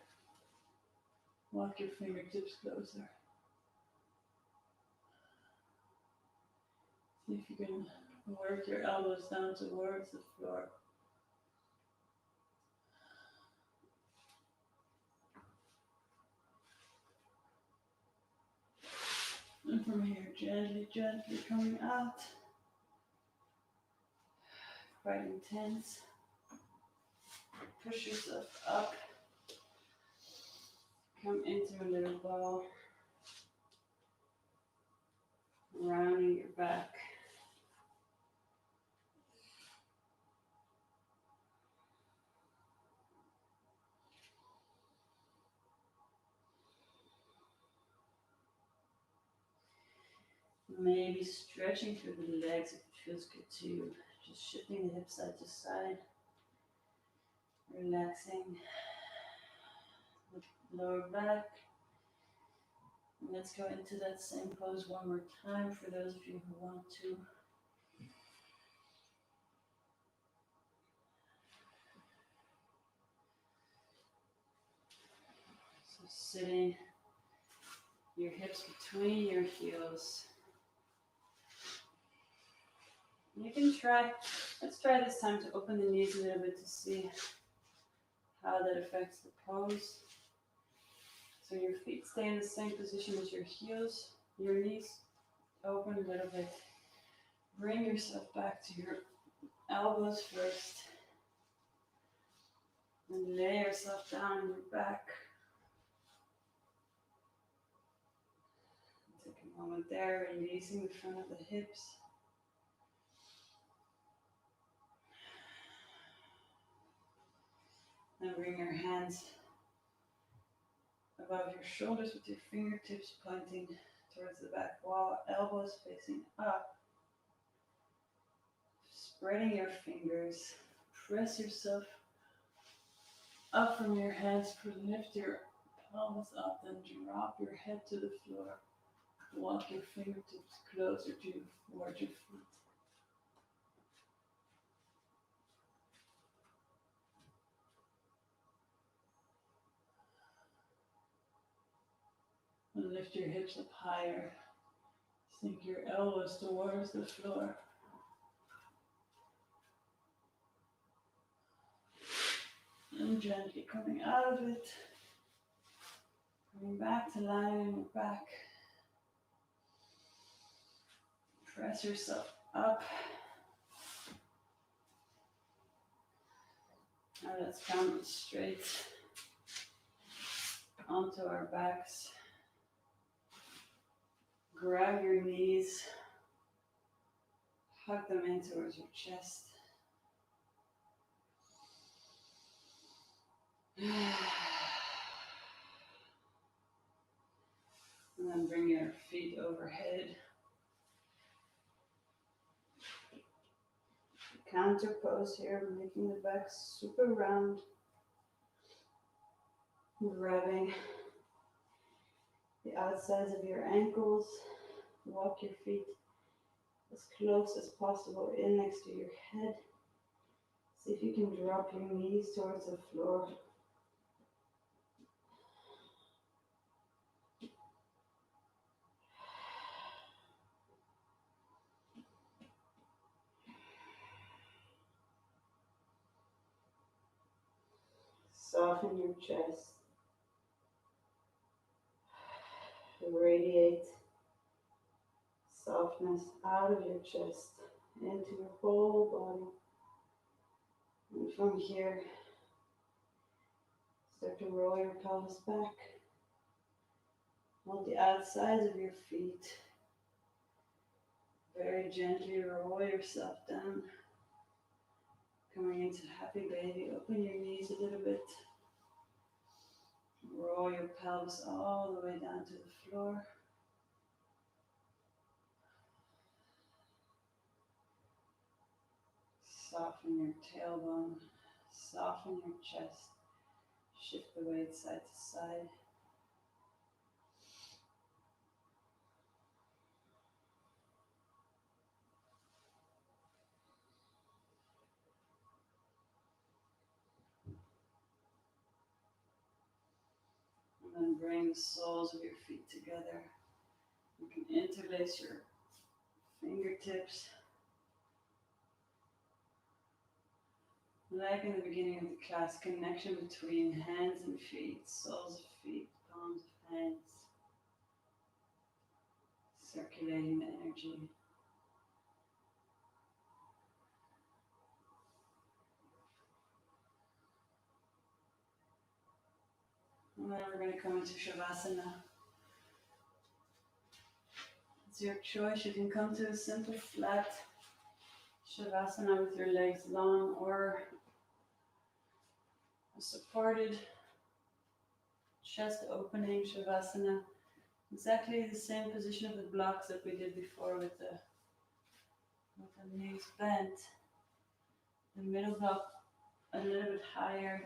Walk your fingertips closer. See if you can work your elbows down towards the floor. And from here, gently, gently coming out. Quite intense. Push yourself up. Come into a little ball. Rounding your back. Maybe stretching through the legs if it feels good to you. Just shifting the hips side to side. Relaxing the lower back. And let's go into that same pose one more time for those of you who want to. So sitting your hips between your heels. You can let's try this time to open the knees a little bit to see how that affects the pose. So your feet stay in the same position as your heels, your knees open a little bit. Bring yourself back to your elbows first. And lay yourself down on your back. Take a moment there, releasing the front of the hips. Then bring your hands above your shoulders with your fingertips pointing towards the back wall, elbows facing up. Spreading your fingers, press yourself up from your hands, lift your palms up, then drop your head to the floor. Walk your fingertips closer towards your feet. And lift your hips up higher. Sink your elbows towards the floor. And gently coming out of it. Coming back to lying on your back. Press yourself up. Now let's come straight onto our backs. Grab your knees, hug them in towards your chest. And then bring your feet overhead. Counter pose here, making the back super round. Grabbing the outsides of your ankles. Walk your feet as close as possible in next to your head. See if you can drop your knees towards the floor. Soften your chest. Radiate softness out of your chest into your whole body. And from here, start to roll your pelvis back. Hold the outsides of your feet. Very gently roll yourself down. Coming into happy baby, open your knees a little bit. Roll your pelvis all the way down to the floor. Soften your tailbone, soften your chest. Shift the weight side to side. And then bring the soles of your feet together. You can interlace your fingertips. Like in the beginning of the class, connection between hands and feet, soles of feet, palms of hands. Circulating the energy. And then we're going to come into Shavasana. It's your choice. You can come to a simple flat Shavasana with your legs long, or a supported chest opening Shavasana. Exactly the same position of the blocks that we did before with the knees bent. The middle block a little bit higher.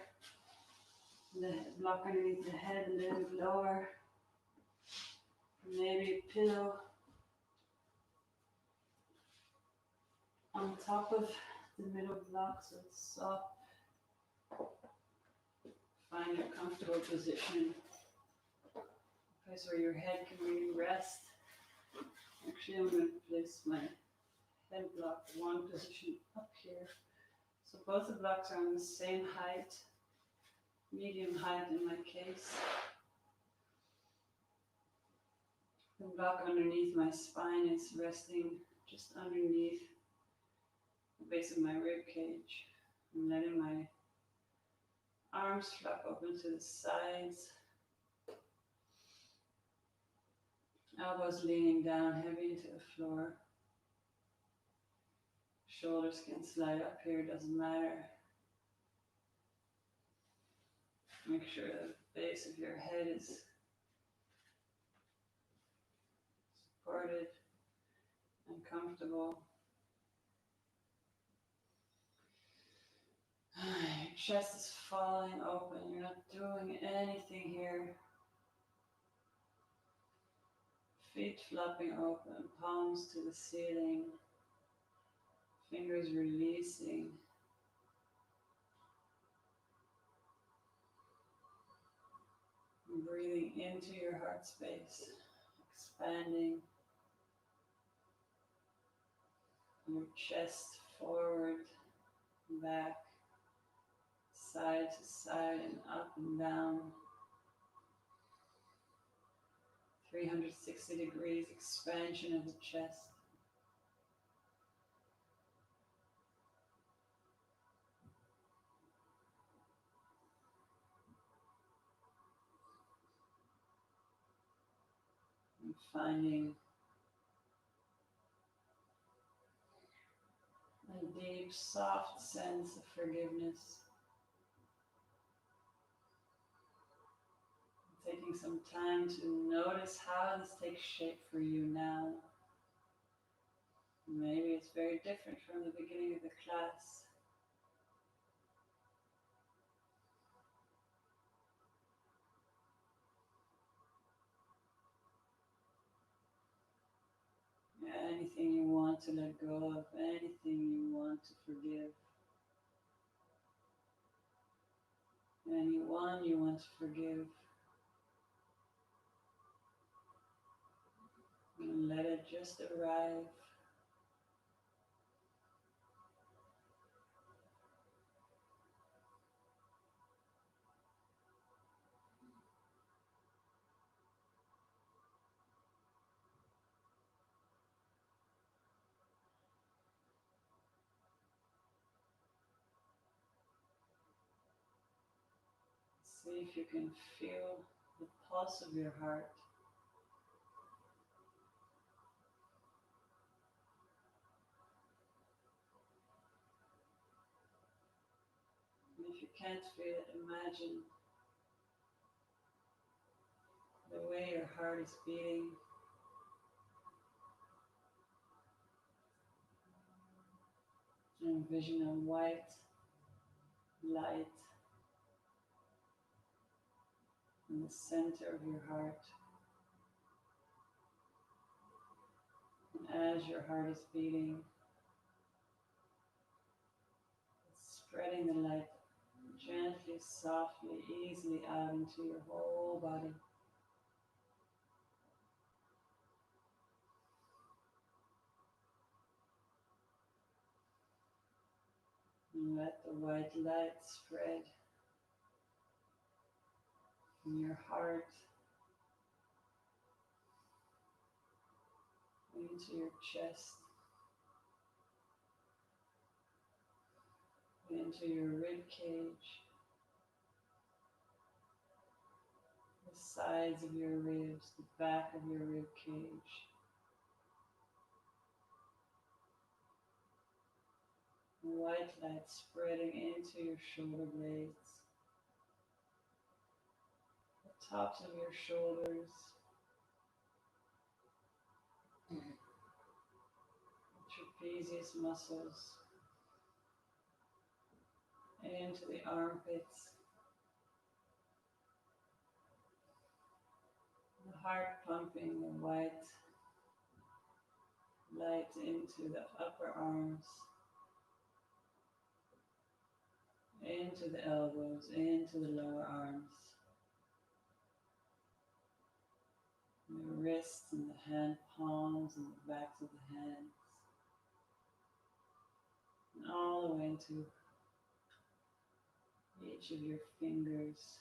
The block underneath the head a little bit lower. Maybe a pillow on top of the middle block so it's soft. Find a comfortable position. A place where your head can really rest. Actually, I'm going to place my head block one position up here. So both the blocks are on the same height, medium height in my case. The block underneath my spine is resting just underneath the base of my rib cage. I'm letting my arms flap open to the sides. Elbows leaning down heavy into the floor. Shoulders can slide up here, doesn't matter. Make sure the base of your head is supported and comfortable. Your chest is falling open. You're not doing anything here. Feet flapping open, palms to the ceiling. Fingers releasing. Breathing into your heart space, expanding your chest forward, back, side to side and up and down. 360 degrees expansion of the chest. And finding deep, soft sense of forgiveness. Taking some time to notice how this takes shape for you now. Maybe it's very different from the beginning of the class. Anything you want to let go of, anything you want to forgive, anyone you want to forgive, and let it just arrive. See if you can feel the pulse of your heart. And if you can't feel it, imagine the way your heart is beating. Envision a white light in the center of your heart. And as your heart is beating, it's spreading the light gently, softly, easily out into your whole body. And let the white light spread from your heart into your chest, into your rib cage, the sides of your ribs, the back of your rib cage. White light spreading into your shoulder blades, the tops of your shoulders, trapezius muscles, into the armpits, the heart pumping the white light into the upper arms, into the elbows, into the lower arms, the wrists and the hand palms and the backs of the hands, and all the way into each of your fingers,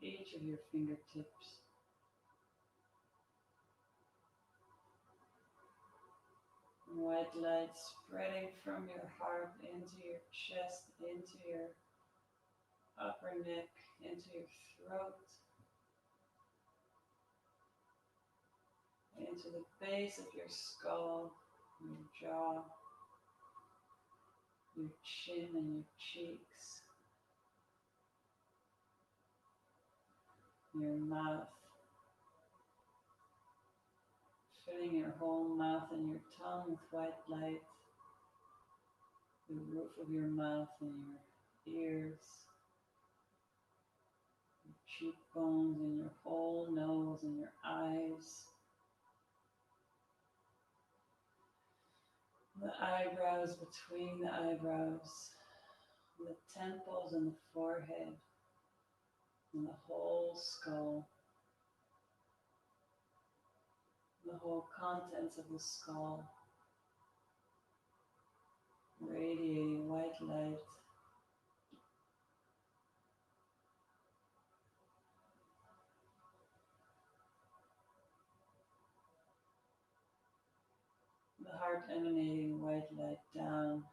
each of your fingertips. White light spreading from your heart into your chest, into your upper neck, into your throat, into the base of your skull, your jaw, your chin and your cheeks, your mouth, filling your whole mouth and your tongue with white light, the roof of your mouth and your ears, your cheekbones and your whole nose and your eyes, the eyebrows between the eyebrows, the temples and the forehead, and the whole skull, the whole contents of the skull, radiating white light. The heart emanating white light down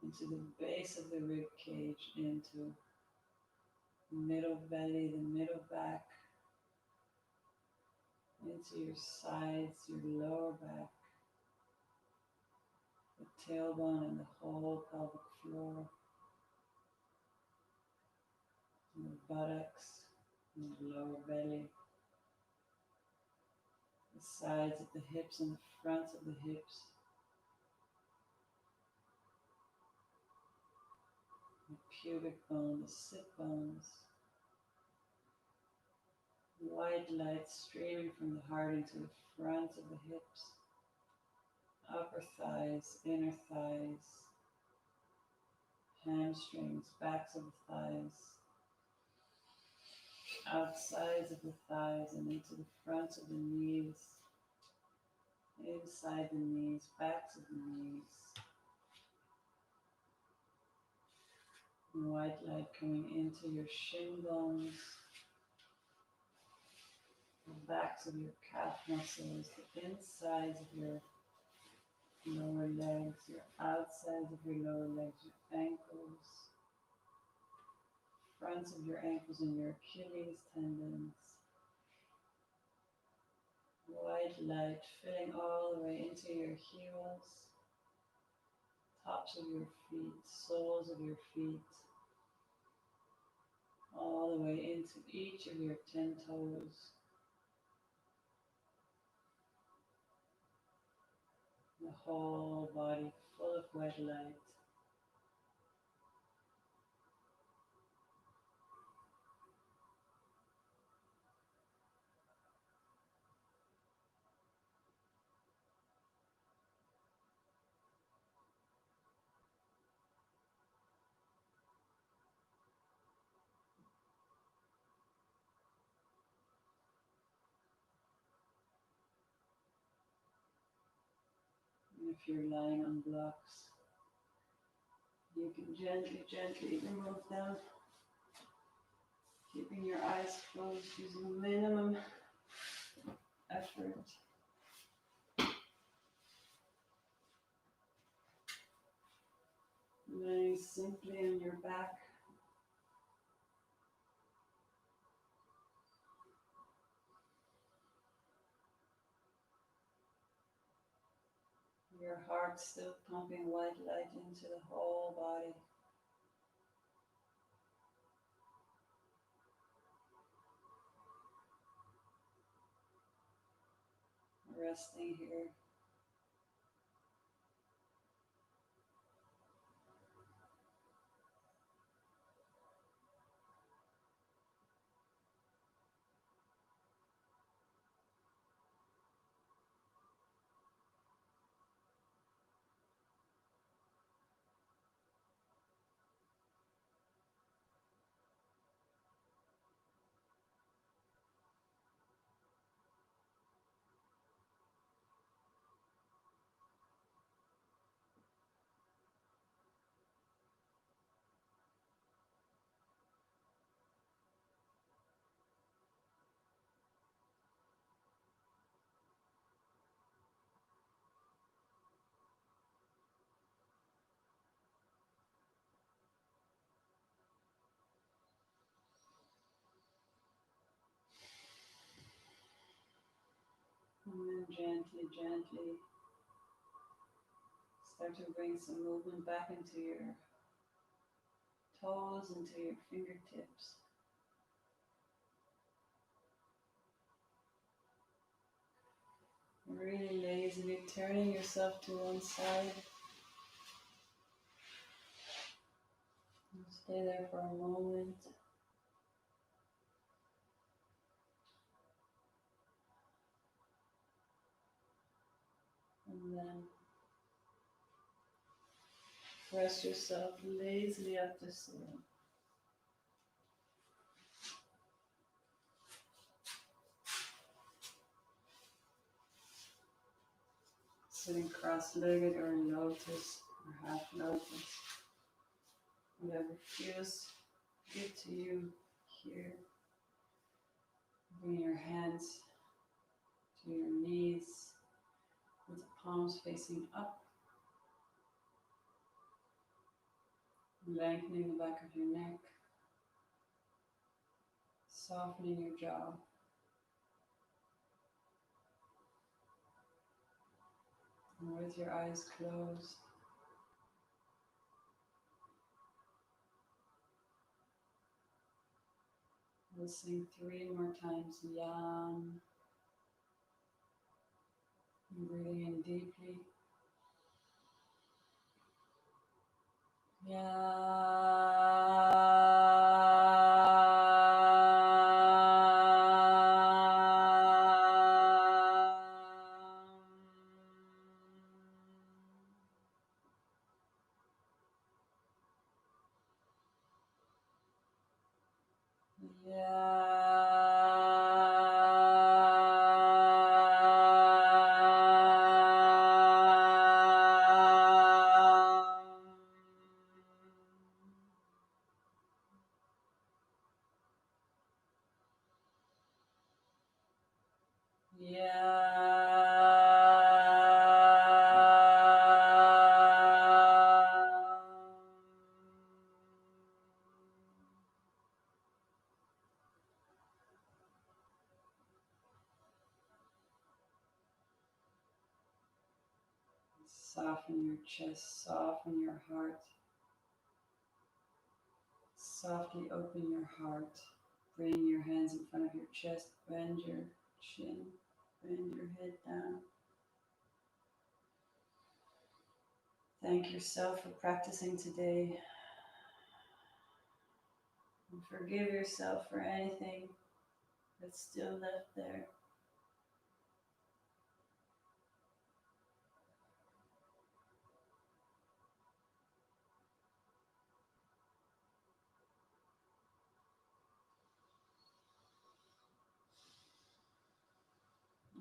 into the base of the rib cage, into the middle belly, the middle back, into your sides, your lower back, the tailbone and the whole pelvic floor, and the buttocks, and the lower belly, the sides of the hips and the fronts of the hips, the pubic bone, the sit bones, white light streaming from the heart into the front of the hips, upper thighs, inner thighs, hamstrings, backs of the thighs, outsides of the thighs and into the fronts of the knees, inside the knees, backs of the knees. White light coming into your shin bones, the backs of your calf muscles, the insides of your lower legs, your outsides of your lower legs, your ankles, fronts of your ankles and your Achilles tendons. White light filling all the way into your heels, tops of your feet, soles of your feet, all the way into each of your 10 toes. The whole body full of white light. And if you're lying on blocks, you can gently remove them, keeping your eyes closed using minimum effort. Laying simply on your back. Your heart still pumping white light into the whole body. Resting here. And then gently start to bring some movement back into your toes, into your fingertips. Really lazily turning yourself to one side. Stay there for a moment. And then press yourself lazily up to sit. Sitting cross-legged or in lotus or half lotus. Whatever feels good to you here. Bring your hands to your knees with the palms facing up. Lengthening the back of your neck. Softening your jaw. And with your eyes closed, We'll sing 3 more times. Yan. Breathing in deeply. Soften your chest, soften your heart. Softly open your heart. Bring your hands in front of your chest, bend your chin, bend your head down. Thank yourself for practicing today. And forgive yourself for anything that's still left there.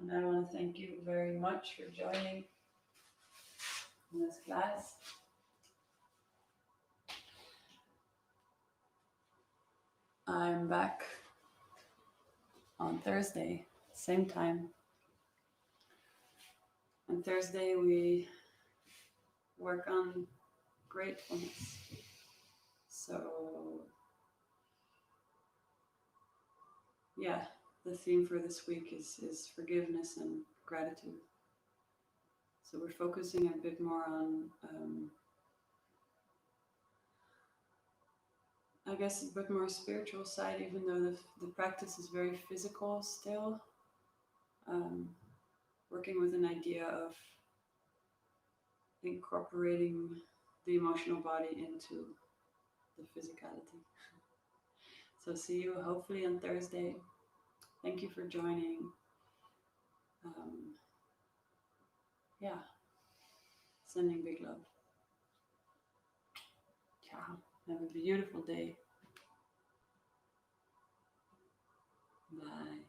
And I want to thank you very much for joining in this class. I'm back on Thursday, same time. On Thursday, we work on gratefulness. So, yeah, the theme for this week is forgiveness and gratitude. So we're focusing a bit more on, I guess, a bit more spiritual side, even though the practice is very physical still. Working with an idea of incorporating the emotional body into the physicality. So see you hopefully on Thursday. Thank you for joining. Yeah, sending big love. Ciao. Have a beautiful day. Bye.